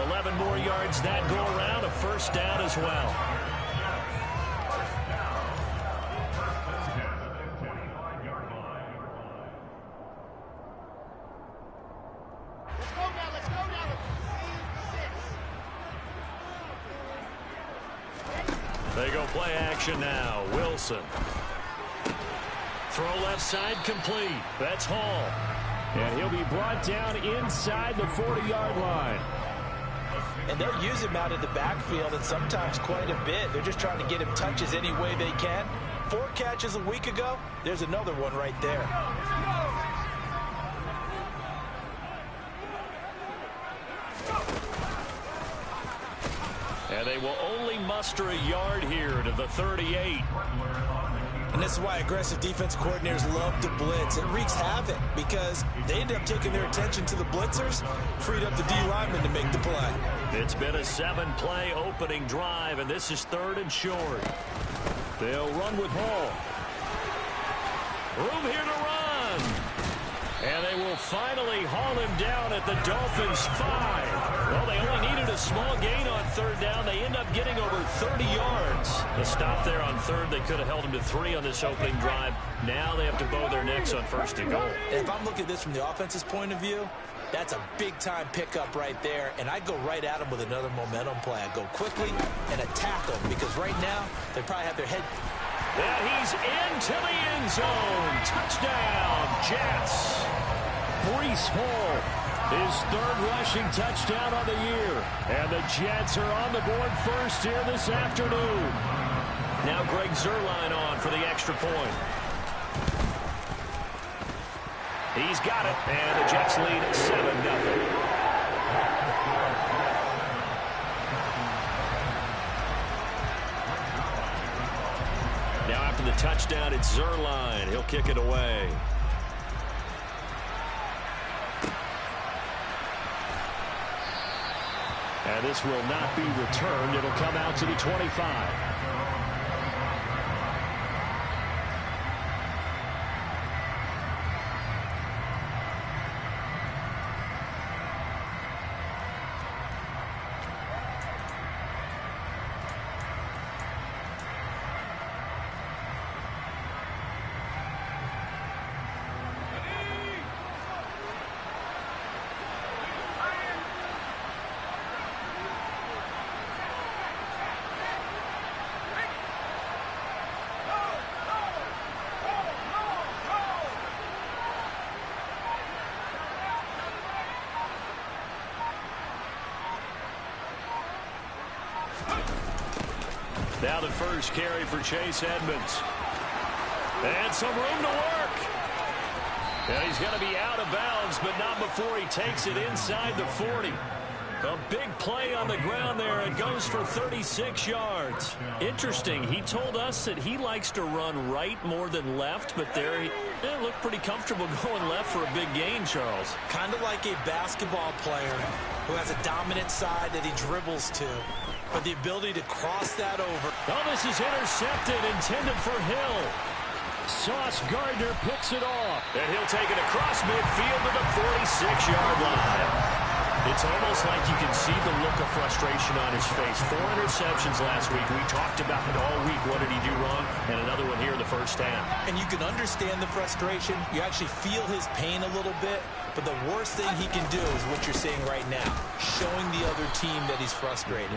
11 more yards that go around, a first down as well. They go play action now. Wilson. Throw left side complete. That's Hall. And he'll be brought down inside the 40-yard line.
And they'll use him out in the backfield, and sometimes quite a bit. They're just trying to get him touches any way they can. 4 catches a week ago. There's another one right there.
And they will only muster a yard here to the 38.
And this is why aggressive defense coordinators love to blitz. It wreaks havoc because they end up taking their attention to the blitzers, freed up the D lineman to make the play.
It's been a 7-play opening drive, and this is 3rd and short. They'll run with Hall. Room here to run. And they will finally haul him down at the Dolphins' 5. Well, they only needed a small gain on 3rd down. They end up getting over 30 yards. The stop there on 3rd, they could have held him to 3 on this opening drive. Now they have to bow their necks on 1st and goal.
If I'm looking at this from the offense's point of view, that's a big-time pickup right there, and I go right at them with another momentum play. I go quickly and attack them because right now they probably have their head.
And he's into the end zone. Touchdown, Jets.
Breece Hall, his 3rd rushing touchdown on the year. And the Jets are on the board first here this afternoon.
Now Greg Zuerlein on for the extra point. He's got it, and the Jets lead 7-0. Now after the touchdown, it's Zuerlein. He'll kick it away.
And this will not be returned. It'll come out to the 25.
Now the first carry for Chase Edmonds. And some room to work. And he's going to be out of bounds, but not before he takes it inside the 40. A big play on the ground there. It goes for 36 yards.
Interesting. He told us that he likes to run right more than left, but there he looked pretty comfortable going left for a big gain, Charles.
Kind of like a basketball player who has a dominant side that he dribbles to. But the ability to cross that over.
Oh, this is intercepted, intended for Hill. Sauce Gardner picks it off.
And he'll take it across midfield to the 46-yard line. It's almost like you can see the look of frustration on his face. 4 interceptions last week. We talked about it all week. What did he do wrong? And another one here in the first half.
And you can understand the frustration. You actually feel his pain a little bit. But the worst thing he can do is what you're seeing right now, showing the other team that he's frustrated.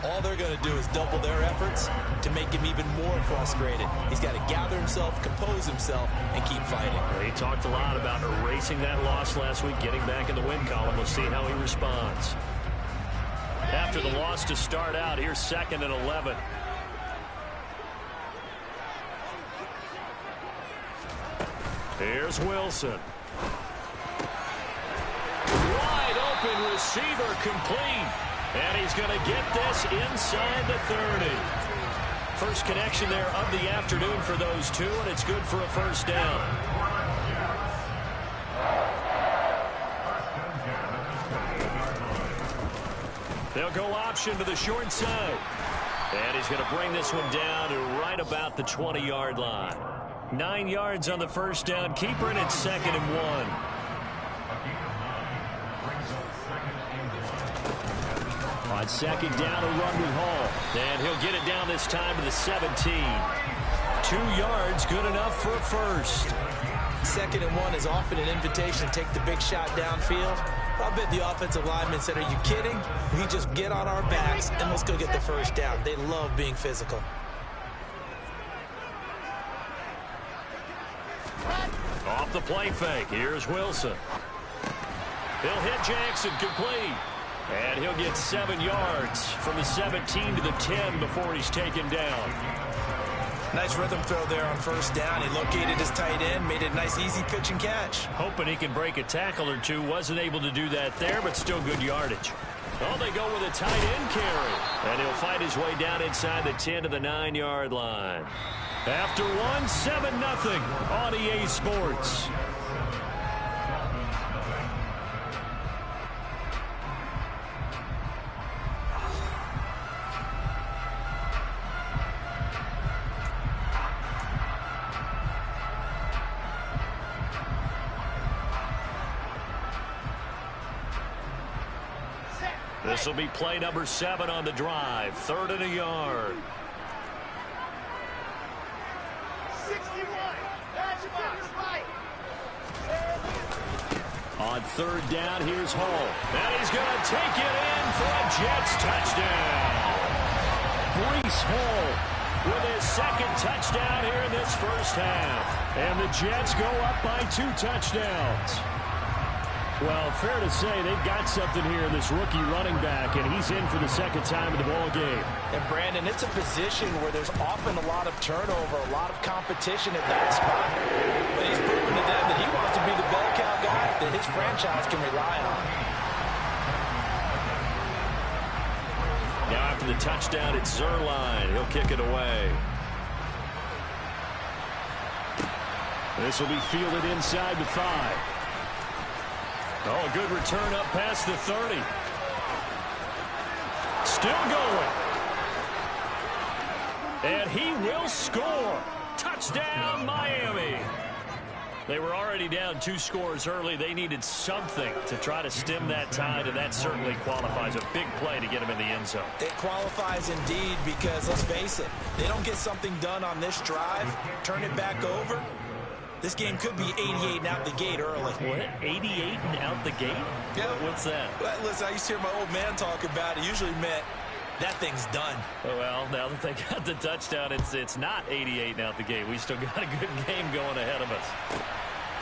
All they're going to do is double their efforts to make him even more frustrated. He's got to gather himself, compose himself, and keep fighting.
He talked a lot about erasing that loss last week, getting back in the win column. We'll see how he responds. After the loss to start out, here's 2nd and 11. Here's Wilson. Wide open receiver complete. And he's going to get this inside the 30. First connection there of the afternoon for those two, and it's good for a first down. They'll go option to the short side. And he's going to bring this one down to right about the 20-yard line. 9 yards on the first down. Keeper in it's 2nd and 1. On 2nd down, a run with Hall. And he'll get it down this time to the 17. 2 yards, good enough for a first.
2nd and 1 is often an invitation to take the big shot downfield. I bet the offensive lineman said, are you kidding? We just get on our backs and let's go get the first down. They love being physical.
Off the play fake, here's Wilson. He'll hit Jackson complete. And he'll get 7 yards from the 17 to the 10 before he's taken down.
Nice rhythm throw there on first down. He located his tight end, made it a nice easy pitch and catch.
Hoping he can break a tackle or two. Wasn't able to do that there, but still good yardage. Oh, they go with a tight end carry. And he'll fight his way down inside the 10 to the 9-yard line. After one, 7-0 on EA Sports. This will be play number 7 on the drive. 3rd and a yard.
61. That's
On third down, here's Hall.
And he's going to take it in for a Jets touchdown.
Breece Hall
with his second touchdown here in this first half.
And the Jets go up by 2 touchdowns. Well, fair to say they've got something here in this rookie running back, and he's in for the second time in the ball game.
And, Brandon, it's a position where there's often a lot of turnover, a lot of competition at that spot. But he's proven to them that he wants to be the bell cow guy that his franchise can rely on.
Now after the touchdown, it's Zerline. He'll kick it away.
This will be fielded inside the 5.
Oh, a good return up past the 30. Still going. And he will score. Touchdown, Miami. They were already down 2 scores early. They needed something to try to stem that tide, and that certainly qualifies. A big play to get them in the end zone.
It qualifies indeed because, let's face it, they don't get something done on this drive, turn it back over. This game could be 88 and out the gate early.
What? 88 and out the gate?
Yeah.
What's that?
Well, listen, I used to hear my old man talk about it. It usually meant that thing's done.
Well, now that they got the touchdown, it's not 88 and out the gate. We still got a good game going ahead of us.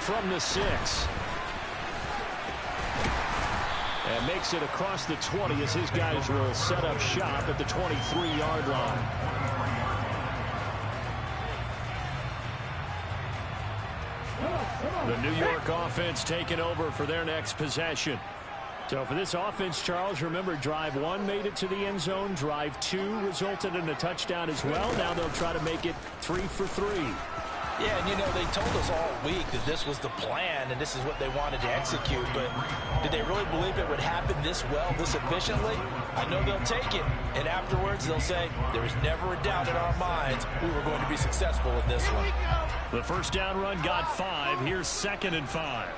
From the 6. And makes it across the 20 as his guys will set up shop at the 23-yard line. The New York offense taking over for their next possession. So for this offense, Charles, remember, drive 1 made it to the end zone. Drive 2 resulted in a touchdown as well. Now they'll try to make it 3 for 3.
Yeah, and you know, they told us all week that this was the plan and this is what they wanted to execute, but did they really believe it would happen this well, this efficiently? I know they'll take it, and afterwards they'll say, there was never a doubt in our minds we were going to be successful in this one.
The first down run got 5. Here's 2nd and 5.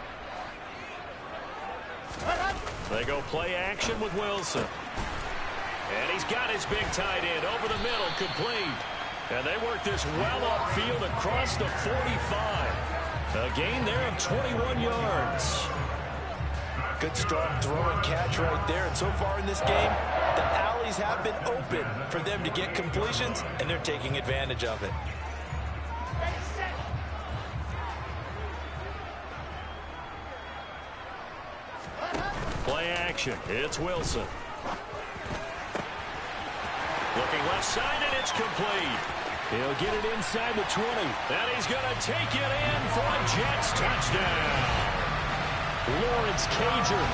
They go play action with Wilson. And he's got his big tight end over the middle, complete. And they work this well upfield across the 45. A gain there of 21 yards.
Good strong throw and catch right there. And so far in this game, the alleys have been open for them to get completions, and they're taking advantage of it.
Play action. It's Wilson. Looking left side, and it's complete.
He'll get it inside the 20.
And he's going to take it in for a Jets touchdown.
Lawrence Cager,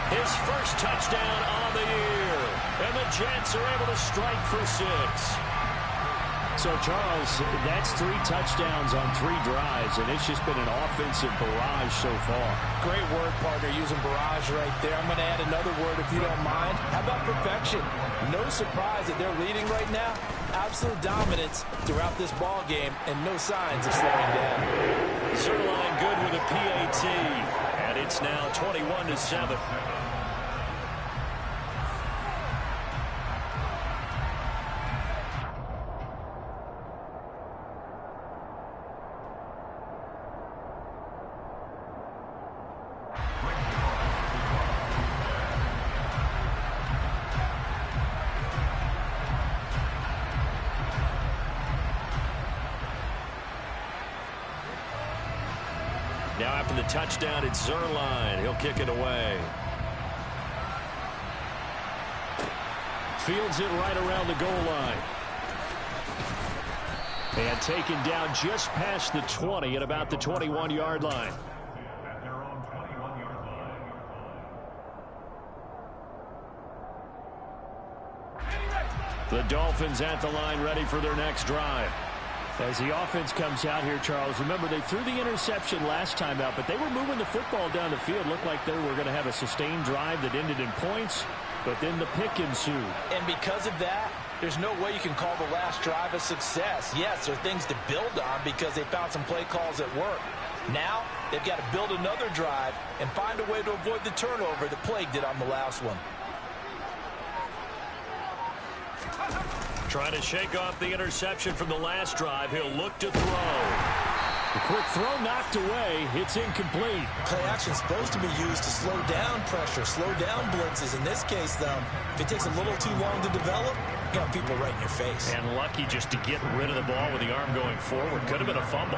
his first touchdown on the year. And the Jets are able to strike for 6.
So, Charles, that's 3 touchdowns on 3 drives, and it's just been an offensive barrage so far.
Great word, partner, using barrage right there. I'm going to add another word if you don't mind. How about perfection? No surprise that they're leading right now. Absolute dominance throughout this ball game, and no signs of slowing down.
Zerline good with a PAT, and it's now 21-7. Now after the touchdown, it's Zerline. He'll kick it away.
Fields it right around the goal line. And taken down just past the 20 at about the 21-yard line.
At their own 21-yard line.
The Dolphins at the line ready for their next drive. As the offense comes out here, Charles, remember they threw the interception last time out, but they were moving the football down the field. Looked like they were going to have a sustained drive that ended in points, but then the pick ensued.
And because of that, there's no way you can call the last drive a success. Yes, there are things to build on because they found some play calls at work. Now, they've got to build another drive and find a way to avoid the turnover that plagued it on the last one.
Trying to shake off the interception from the last drive. He'll look to throw.
The quick throw knocked away. It's incomplete.
Play action is supposed to be used to slow down pressure, slow down blitzes. In this case, though, if it takes a little too long to develop, you got people right in your face.
And lucky just to get rid of the ball with the arm going forward. Could have been a fumble.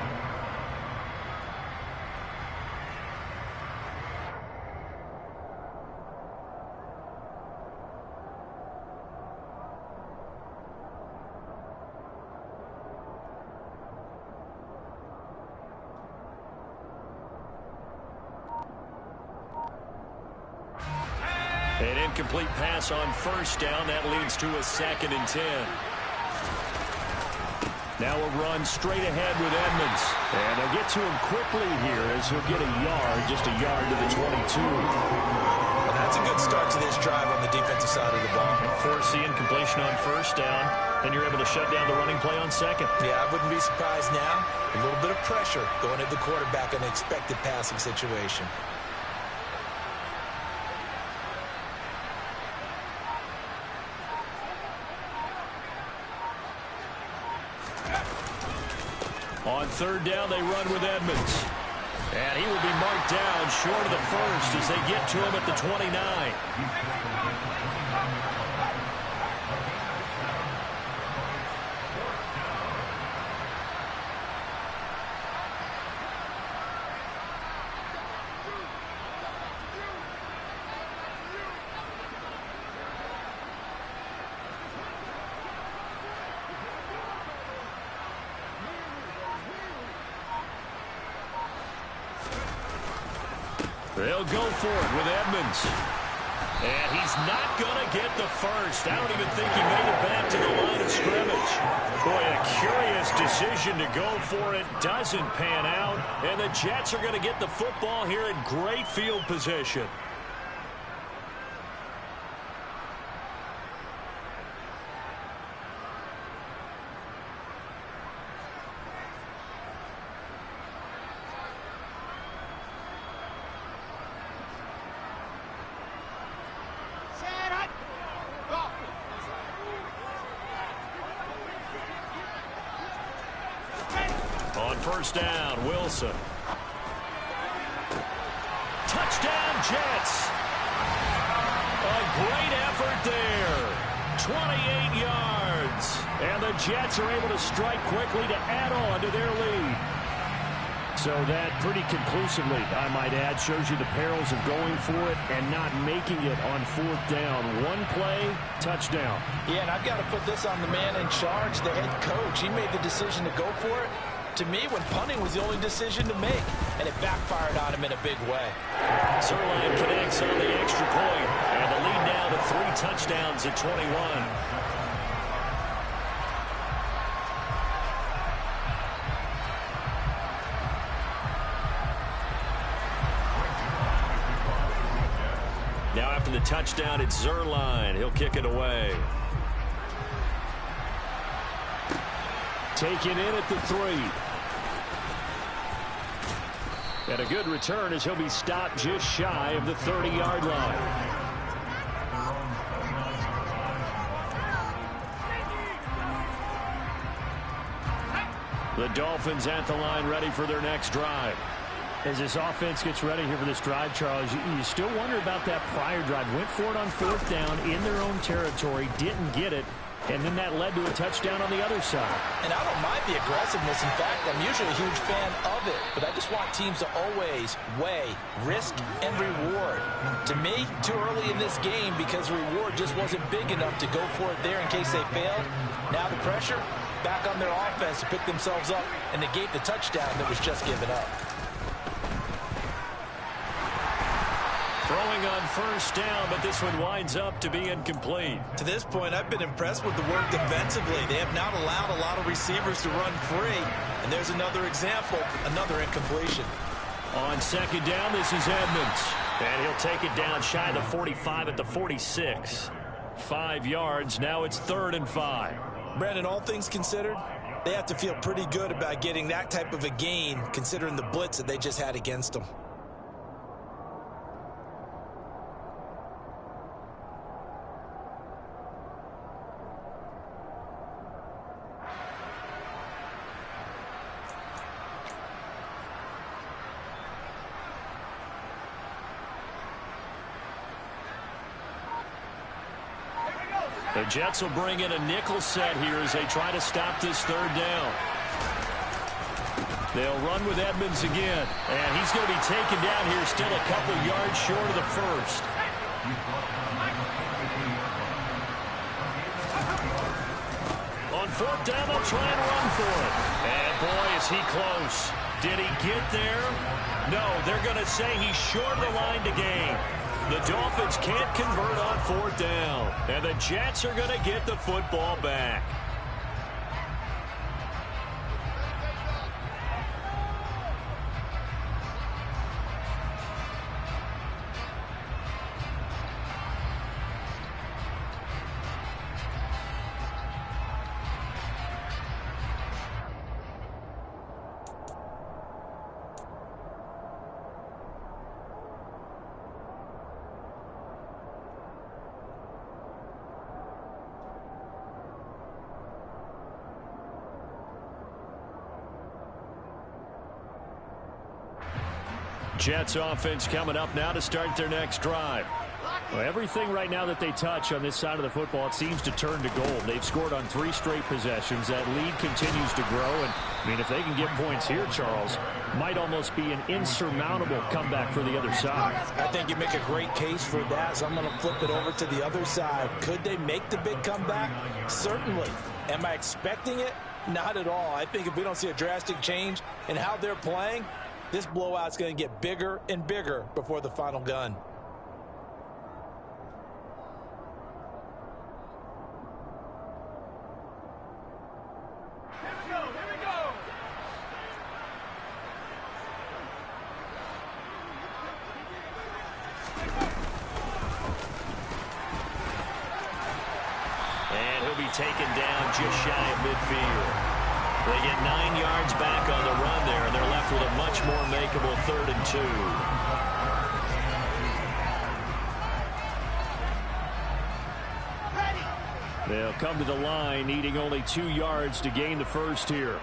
An incomplete pass on first down. That leads to a 2nd and 10. Now a run straight ahead with Edmonds. And they'll get to him quickly here as he'll get a yard, just a yard to the 22.
And that's a good start to this drive on the defensive side of the ball.
Force the incompletion on first down. Then you're able to shut down the running play on second.
Yeah, I wouldn't be surprised now. A little bit of pressure going at the quarterback in an expected passing situation.
On third down, they run with Edmonds. And he will be marked down short of the first as they get to him at the 29. They'll go for it with Edmonds. And he's not going to get the first. I don't even think he made it back to the line of scrimmage. Boy, a curious decision to go for it. Doesn't pan out. And the Jets are going to get the football here in great field position. First down, Wilson. Touchdown, Jets. A great effort there. 28 yards. And the Jets are able to strike quickly to add on to their lead. So that pretty conclusively, I might add, shows you the perils of going for it and not making it on fourth down. One play, touchdown.
Yeah, and I've got to put this on the man in charge, the head coach. He made the decision to go for it. To me, when punting was the only decision to make, and it backfired on him in a big way.
Zerline connects on the extra point, and the lead now to 3 touchdowns at 21. Now after the touchdown, it's Zerline. He'll kick it away. Taken in at the 3. And a good return as he'll be stopped just shy of the 30-yard line. The Dolphins at the line ready for their next drive. As this offense gets ready here for this drive, Charles, you still wonder about that prior drive. Went for it on fourth down in their own territory, didn't get it. And then that led to a touchdown on the other side.
And I don't mind the aggressiveness. In fact, I'm usually a huge fan of it. But I just want teams to always weigh risk and reward. To me, too early in this game because the reward just wasn't big enough to go for it there in case they failed. Now the pressure back on their offense to pick themselves up and negate the touchdown that was just given up.
Throwing on first down, but this one winds up to be incomplete.
To this point, I've been impressed with the work defensively. They have not allowed a lot of receivers to run free. And there's another example, another incompletion.
On second down, this is Edmonds. And he'll take it down shy of the 45 at the 46. 5 yards, now it's 3rd and 5.
Brandon, all things considered, they have to feel pretty good about getting that type of a gain, considering the blitz that they just had against them.
The Jets will bring in a nickel set here as they try to stop this third down. They'll run with Edmonds again, and he's going to be taken down here still a couple yards short of the first. On fourth down, they'll try and run for it. And boy, is he close. Did he get there? No, they're going to say he's short of the line to gain. The Dolphins can't convert on fourth down, and the Jets are going to get the football back. Jets offense coming up now to start their next drive.
Well, everything right now that they touch on this side of the football, it seems to turn to gold. They've scored on 3 straight possessions. That lead continues to grow. And, I mean, if they can get points here, Charles, might almost be an insurmountable comeback for the other side.
I think you make a great case for that, so I'm going to flip it over to the other side. Could they make the big comeback? Certainly. Am I expecting it? Not at all. I think if we don't see a drastic change in how they're playing, this blowout's going to get bigger and bigger before the final gun.
Here we go, here we go.
And he'll be taken down just shy of midfield. They get 9 yards back on the run there, and they're left with a much more makeable 3rd and 2.
They'll come to the line, needing only 2 yards to gain the first here.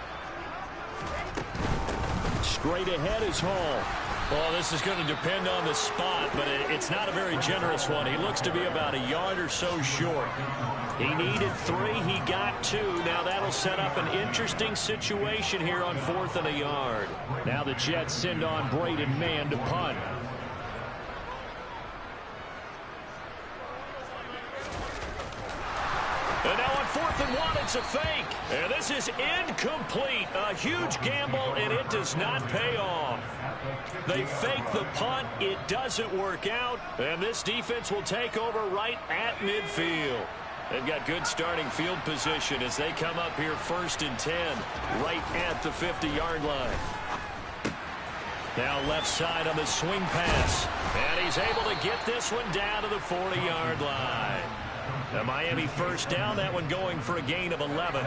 Straight ahead is Hall.
Well, this is going to depend on the spot, but it's not a very generous one. He looks to be about a yard or so short. He needed 3. He got 2. Now that'll set up an interesting situation here on 4th and a yard.
Now the Jets send on Braden Mann to punt.
And now on 4th and 1, it's a fake. And this is incomplete. A huge gamble, and it does not pay off. They fake the punt. It doesn't work out. And this defense will take over right at midfield. They've got good starting field position as they come up here 1st and 10, right at the 50-yard line. Now left side on the swing pass. And he's able to get this one down to the 40-yard line. The Miami first down, that one going for a gain of 11.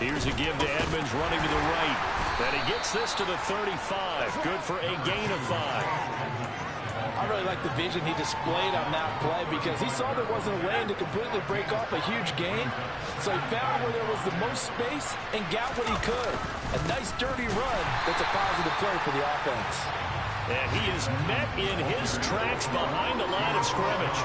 Here's a give to Edmonds running to the right. And he gets this to the 35. Good for a gain of 5.
I really like the vision he displayed on that play because he saw there wasn't a lane to completely break off a huge gain. So he found where there was the most space and got what he could. A nice dirty run that's a positive play for the offense.
And he is met in his tracks behind the line of scrimmage.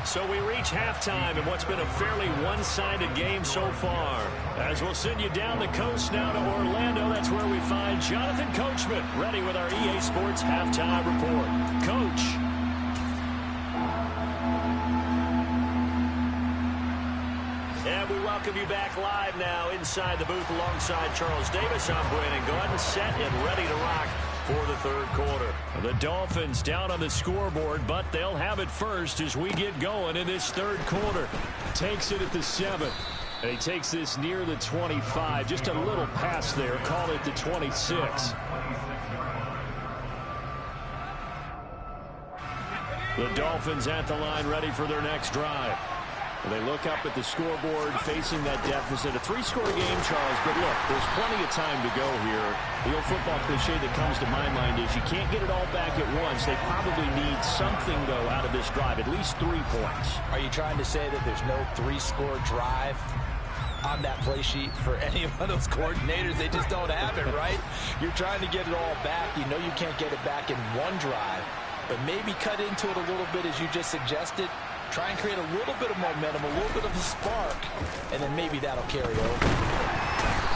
So we reach halftime in what's been a fairly one-sided game so far. As we'll send you down the coast now to Orlando, that's where we find Jonathan Coachman ready with our EA Sports Halftime Report. Coach. And we welcome you back live now inside the booth alongside Charles Davis. I'm Brandon Gordon, set and ready to rock for the third quarter. The Dolphins down on the scoreboard, but they'll have it first as we get going in this third quarter.
Takes it at the 7. And he takes this near the 25. Just a little pass there. Call it the 26.
The Dolphins at the line ready for their next drive.
They look up at the scoreboard facing that deficit. A 3-score game, Charles, but look, there's plenty of time to go here. The old football cliche that comes to my mind is you can't get it all back at once. They probably need something, though, out of this drive, at least 3 points.
Are you trying to say that there's no 3-score drive on that play sheet for any of those coordinators? They just don't have it, right? You're trying to get it all back. You know you can't get it back in one drive, but maybe cut into it a little bit as you just suggested. Try and create a little bit of momentum, a little bit of a spark, and then maybe that'll carry over.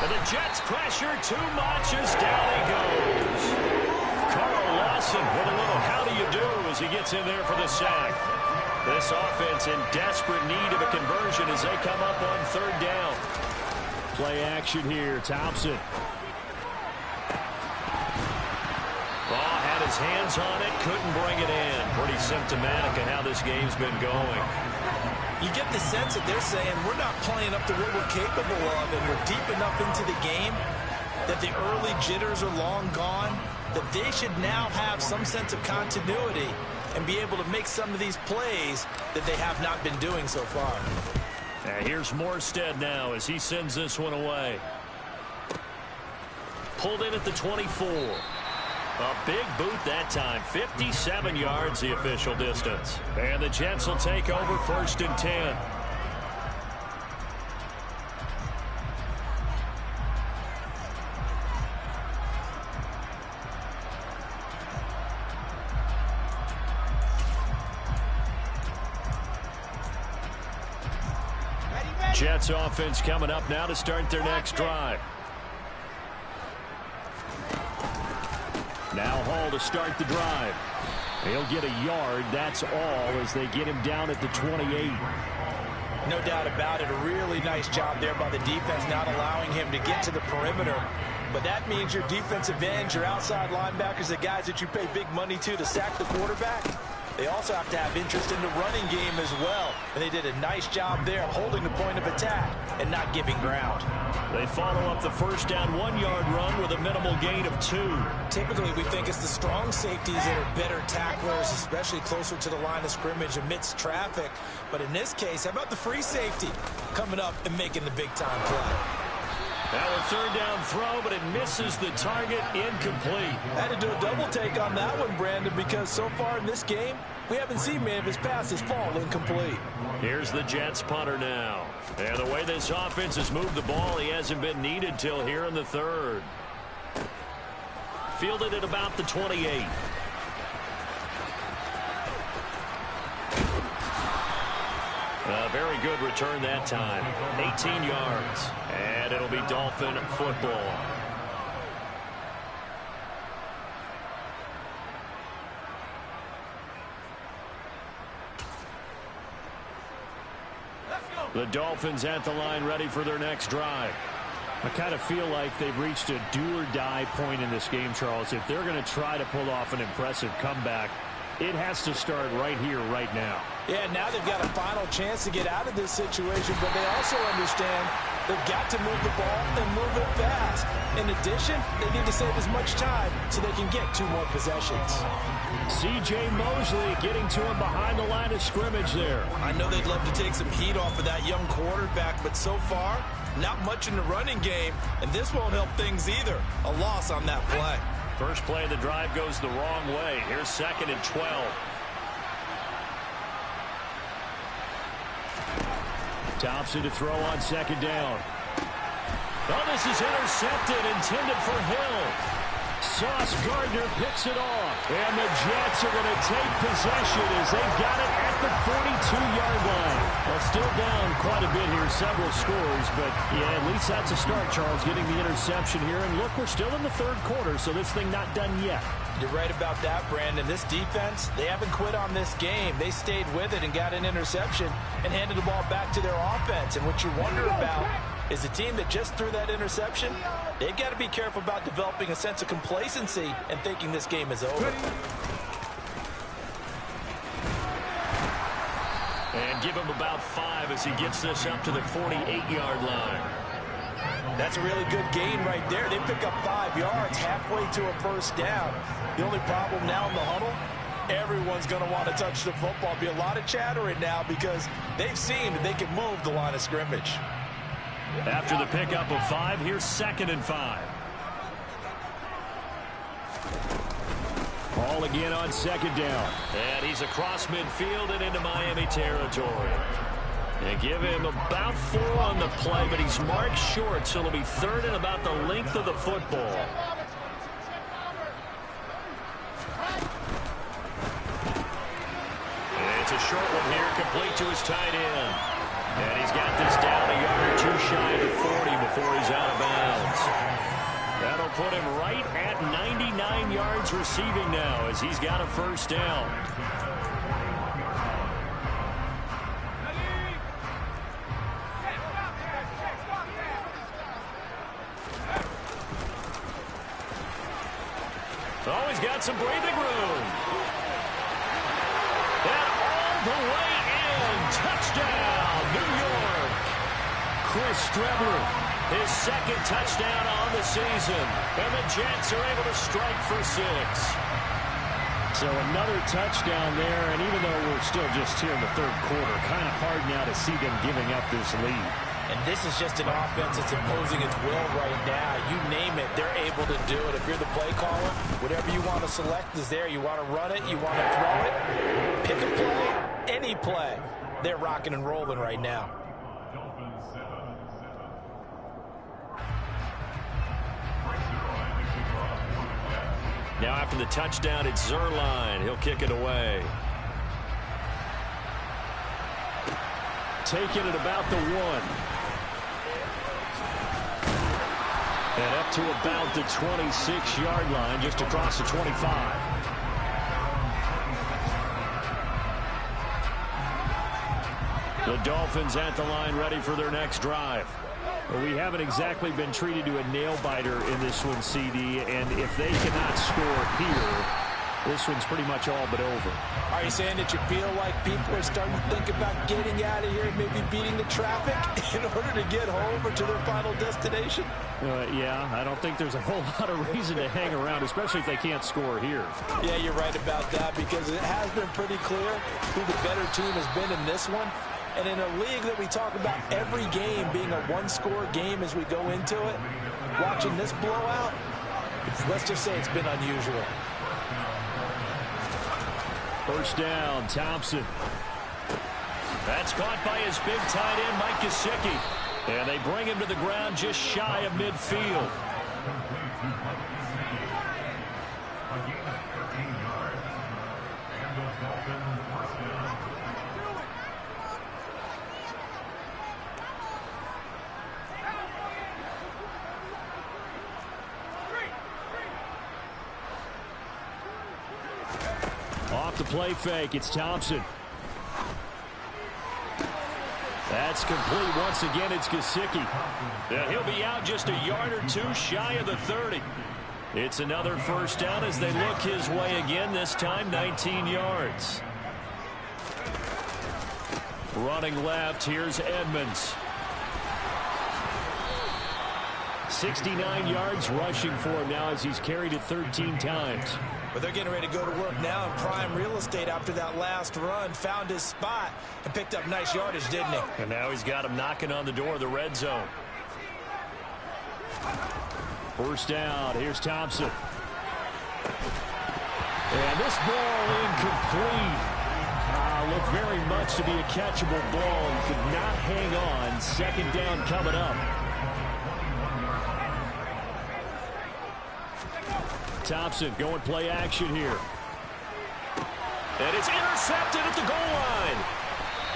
And the Jets pressure too much as down he goes. Carl Lawson with a little how do you do as he gets in there for the sack. This offense in desperate need of a conversion as they come up on 3rd down.
Play action here. Thompson.
Ball had his hands on it, couldn't bring it in. Pretty symptomatic of how this game's been going.
You get the sense that they're saying we're not playing up to what we're capable of, and we're deep enough into the game that the early jitters are long gone, that they should now have some sense of continuity and be able to make some of these plays that they have not been doing so far.
Here's Morstead now as he sends this one away. Pulled in at the 24. A big boot that time. 57 yards the official distance. And the Jets will take over 1st and 10. Jets offense coming up now to start their next drive. Now Hall to start the drive. He'll get a yard, that's all, as they get him down at the 28.
No doubt about it. A really nice job there by the defense, not allowing him to get to the perimeter. But that means your defensive ends, your outside linebackers, the guys that you pay big money to sack the quarterback, they also have to have interest in the running game as well. And they did a nice job there holding the point of attack and not giving ground.
They follow up the 1st down 1-yard run with a minimal gain of 2.
Typically, we think it's the strong safeties that are better tacklers, especially closer to the line of scrimmage amidst traffic. But in this case, how about the free safety coming up and making the big-time play?
Now a 3rd down throw, but it misses the target, incomplete.
Had to do a double take on that one, Brandon, because so far in this game, we haven't seen many of his passes fall incomplete.
Here's the Jets punter now. And the way this offense has moved the ball, he hasn't been needed till here in the 3rd. Fielded at about the 28. A very good return that time. 18 yards. And it'll be Dolphin football. The Dolphins at the line ready for their next drive.
I kind of feel like they've reached a do-or-die point in this game, Charles. If they're going to try to pull off an impressive comeback, it has to start right here, right now.
Yeah, now they've got a final chance to get out of this situation, but they also understand they've got to move the ball and move it fast. In addition, they need to save as much time so they can get 2 more possessions.
C.J. Mosley getting to him behind the line of scrimmage there.
I know they'd love to take some heat off of that young quarterback, but so far, not much in the running game, and this won't help things either. A loss on that play.
First play of the drive goes the wrong way. Here's 2nd and 12.
Thompson to throw on 2nd down.
Oh, this is intercepted, intended for Hill.
Sauce Gardner picks it off.
And the Jets are going to take possession as they've got it at the 42-yard line.
Well, still down quite a bit here, several scores, but yeah, at least that's a start, Charles, getting the interception here. And look, we're still in the 3rd quarter, so this thing not done yet.
You're right about that, Brandon. This defense, they haven't quit on this game. They stayed with it and got an interception and handed the ball back to their offense. And what you wonder about is the team that just threw that interception, they've got to be careful about developing a sense of complacency and thinking this game is over.
And give him about 5 as he gets this up to the 48-yard line.
That's a really good gain right there. They pick up 5 yards halfway to a 1st down. The only problem now in the huddle, everyone's going to want to touch the football. Be a lot of chattering now because they've seen that they can move the line of scrimmage.
After the pickup of 5, here's 2nd and 5. Ball again on 2nd down. And he's across midfield and into Miami territory. They give him about 4 on the play, but he's marked short, so it'll be 3rd and about the length of the football. And it's a short one here, complete to his tight end. And he's got this down a yard or 2 shy of the 40 before he's out of bounds. That'll put him right at 99 yards receiving now as he's got a 1st down. Oh, he's got some breathing room. And all the way in. Touchdown, New York. Chris Streveler, his 2nd touchdown on the season. And the Jets are able to strike for 6.
So another touchdown there, and even though we're still just here in the 3rd quarter, kind of hard now to see them giving up this lead.
And this is just an offense that's imposing its will right now. You name it, they're able to do it. If you're the play caller, whatever you want to select is there. You want to run it, you want to throw it, pick a play, any play. They're rocking and rolling right now.
Now after the touchdown, it's Zerline. He'll kick it away.
Taking it about the 1. And up to about the 26-yard line, just across the 25. The Dolphins at the line ready for their next drive. Well, we haven't exactly been treated to a nail-biter in this one, CD, and if they cannot score here, this one's pretty much all but over.
Are you saying that you feel like people are starting to think about getting out of here and maybe beating the traffic in order to get home or to their final destination?
Yeah, I don't think there's a whole lot of reason to hang around, especially if they can't score here.
Yeah, you're right about that because it has been pretty clear who the better team has been in this one. And in a league that we talk about every game being a one-score game as we go into it, watching this blowout, let's just say it's been unusual.
1st down, Thompson.
That's caught by his big tight end, Mike Gesicki. And they bring him to the ground just shy of midfield.
Off the play fake, it's Thompson. That's complete. Once again, it's Gesicki.
Yeah, he'll be out just a yard or 2 shy of the 30. It's another 1st down as they look his way again, this time 19 yards. Running left, here's Edmonds. 69 yards rushing for him now as he's carried it 13 times.
But they're getting ready to go to work now in prime real estate after that last run. Found his spot and picked up nice yardage, didn't he?
And now he's got him knocking on the door of the red zone.
1st down. Here's Thompson. And this ball incomplete. Looked very much to be a catchable ball. He could not hang on. 2nd down coming up. Thompson going play action here.
And it's intercepted at the goal line.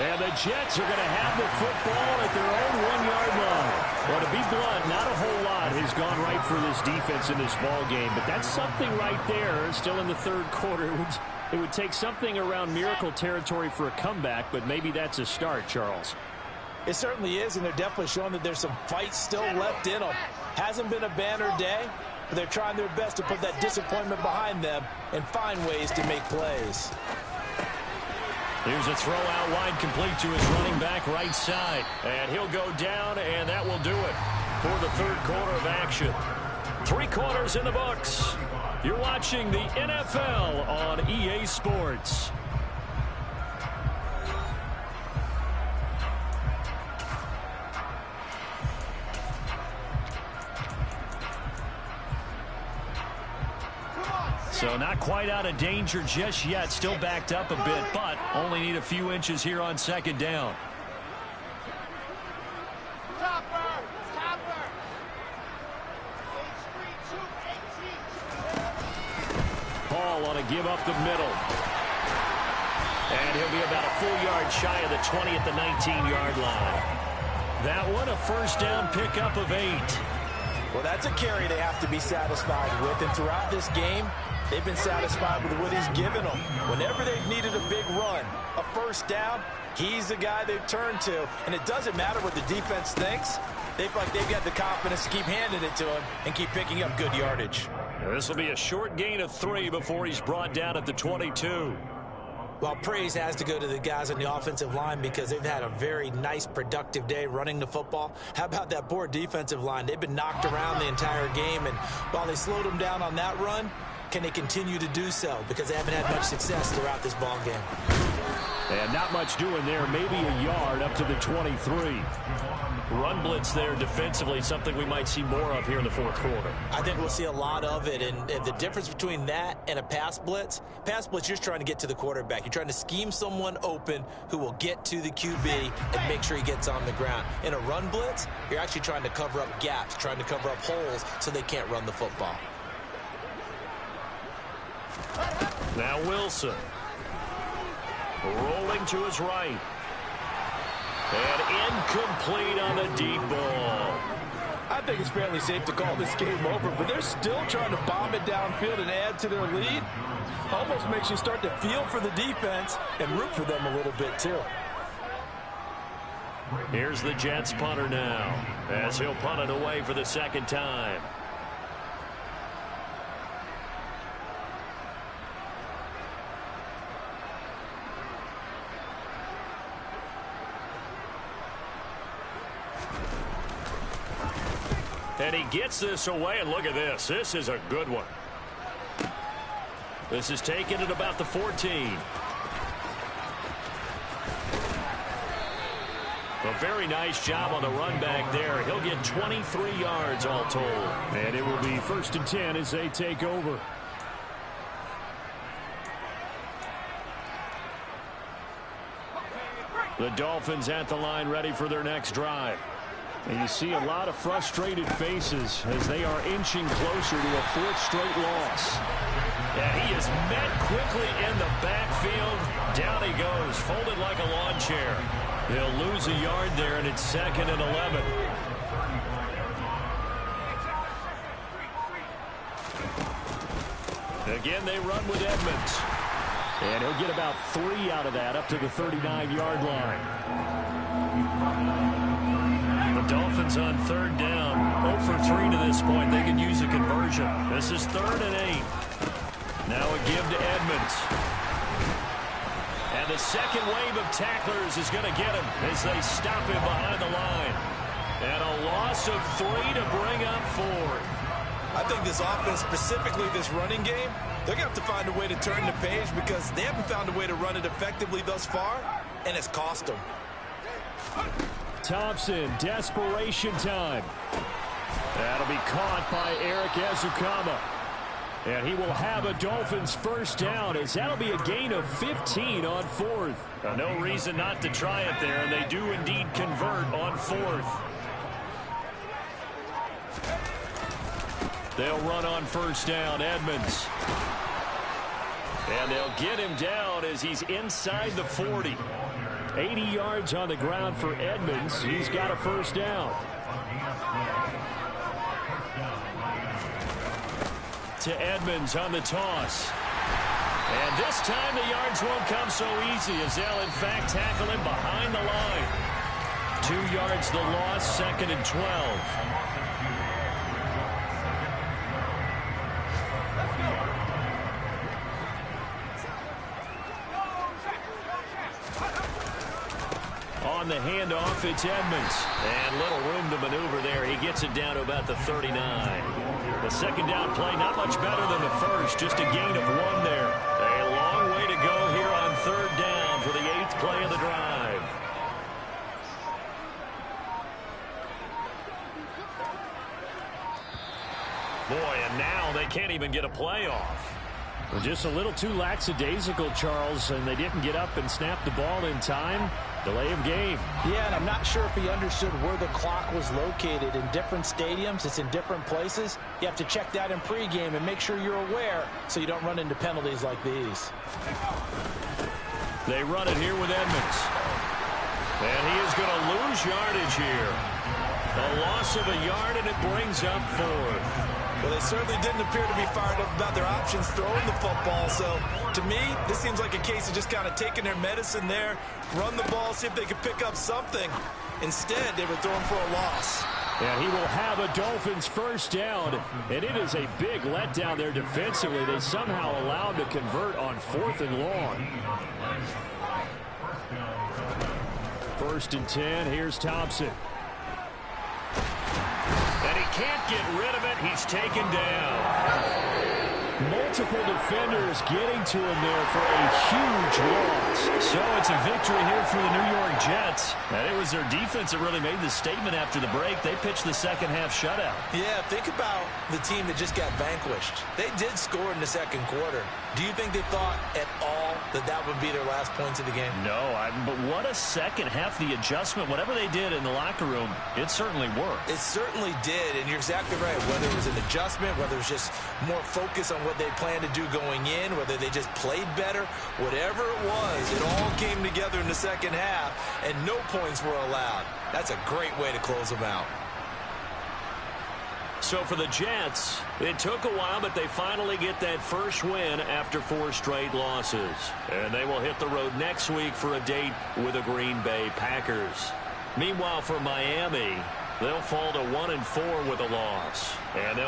And the Jets are going to have the football at their own 1-yard line. Well, to be blunt, not a whole lot has gone right for this defense in this ball game, but that's something right there. Still in the 3rd quarter. It would take something around miracle territory for a comeback, but maybe that's a start, Charles.
It certainly is, and they're definitely showing that there's some fight still left in them. Hasn't been a banner day, but they're trying their best to put that disappointment behind them and find ways to make plays.
Here's a throw out wide, complete to his running back right side. And he'll go down, and that will do it for the 3rd quarter of action. 3 quarters in the books. You're watching the NFL on EA Sports. So not quite out of danger just yet. Still backed up a bit, but only need a few inches here on second down. Paul on a give up the middle. And he'll be about a full yard shy of the 20 at the 19-yard line. That one a first down pickup of 8.
Well, that's a carry they have to be satisfied with. And throughout this game, they've been satisfied with what he's given them. Whenever they've needed a big run, a first down, he's the guy they've turned to. And it doesn't matter what the defense thinks. They feel like they've got the confidence to keep handing it to him and keep picking up good yardage.
This will be a short gain of 3 before he's brought down at the 22.
Well, praise has to go to the guys on the offensive line because they've had a very nice, productive day running the football. How about that poor defensive line? They've been knocked around the entire game, and while they slowed them down on that run, can they continue to do so? Because they haven't had much success throughout this ball game.
And not much doing there. Maybe a yard up to the 23. Run blitz there defensively, something we might see more of here in the fourth quarter.
I think we'll see a lot of it, and the difference between that and a pass blitz, you're just trying to get to the quarterback. You're trying to scheme someone open who will get to the QB and make sure he gets on the ground. In a run blitz, you're actually trying to cover up gaps, trying to cover up holes so they can't run the football.
Now Wilson. Rolling to his right. And incomplete on the deep ball.
I think it's fairly safe to call this game over, but they're still trying to bomb it downfield and add to their lead. Almost makes you start to feel for the defense and root for them a little bit, too.
Here's the Jets punter now, as he'll punt it away for the second time. And he gets this away, and look at this. This is a good one. This is taken at about the 14. A very nice job on the run back there. He'll get 23 yards all told.
And it will be 1st and 10 as they take over. The Dolphins at the line ready for their next drive. And you see a lot of frustrated faces as they are inching closer to a 4th straight loss.
Yeah, he is met quickly in the backfield. Down he goes, folded like a lawn chair. They'll lose a yard there, and it's 2nd and 11. Again, they run with Edmonds.
And he'll get about 3 out of that up to the 39-yard line.
The Dolphins on 3rd down. 0 for 3 to this point. They can use a conversion. This is 3rd and 8. Now a give to Edmonds. And the second wave of tacklers is going to get him as they stop him behind the line. And a loss of 3 to bring up 4th.
I think this offense, specifically this running game, they're going to have to find a way to turn the page because they haven't found a way to run it effectively thus far, and it's cost them.
Thompson, desperation time. That'll be caught by Eric Ezukama. And he will have a Dolphins first down as that'll be a gain of 15 on 4th.
No reason not to try it there, and they do indeed convert on 4th. They'll run on first down, Edmonds. And they'll get him down as he's inside the 40.
80 yards on the ground for Edmonds. He's got a first down.
To Edmonds on the toss. And this time the yards won't come so easy as they'll in fact tackle him behind the line. 2 yards the loss, 2nd and 12. On the handoff, it's Edmonds. And little room to maneuver there. He gets it down to about the 39. The second down play, not much better than the first. Just a gain of 1 there. A long way to go here on third down for the 8th play of the drive. Boy, and now they can't even get a play off.
Well, just a little too lackadaisical, Charles, and they didn't get up and snap the ball in time. Delay of game.
Yeah, and I'm not sure if he understood where the clock was located. In different stadiums, it's in different places. You have to check that in pregame and make sure you're aware so you don't run into penalties like these.
They run it here with Edmonds. And he is going to lose yardage here. A loss of a yard, and it brings up 4th.
Well, they certainly didn't appear to be fired up about their options throwing the football. So, to me, this seems like a case of just kind of taking their medicine there, run the ball, see if they could pick up something. Instead, they were throwing for a loss.
And he will have a Dolphins first down, and it is a big letdown there defensively. They somehow allowed to convert on 4th and long. 1st and 10, here's Thompson.
And he can't get rid of it. He's taken down.
Multiple defenders getting to him there for a huge loss.
So it's a victory here for the New York Jets. And it was their defense that really made the statement after the break. They pitched the second half shutout.
Yeah, think about the team that just got vanquished. They did score in the second quarter. Do you think they thought at all that that would be their last points of the game?
No, but what a second half. The adjustment, whatever they did in the locker room, it certainly worked.
It certainly did, and you're exactly right. Whether it was an adjustment, whether it was just more focus on what they planned to do going in, whether they just played better, whatever it was, it all came together in the second half, and no points were allowed. That's a great way to close them out.
So for the Jets, it took a while, but they finally get that first win after 4 straight losses. And they will hit the road next week for a date with the Green Bay Packers. Meanwhile, for Miami, they'll fall to 1-4 with a loss. And they'll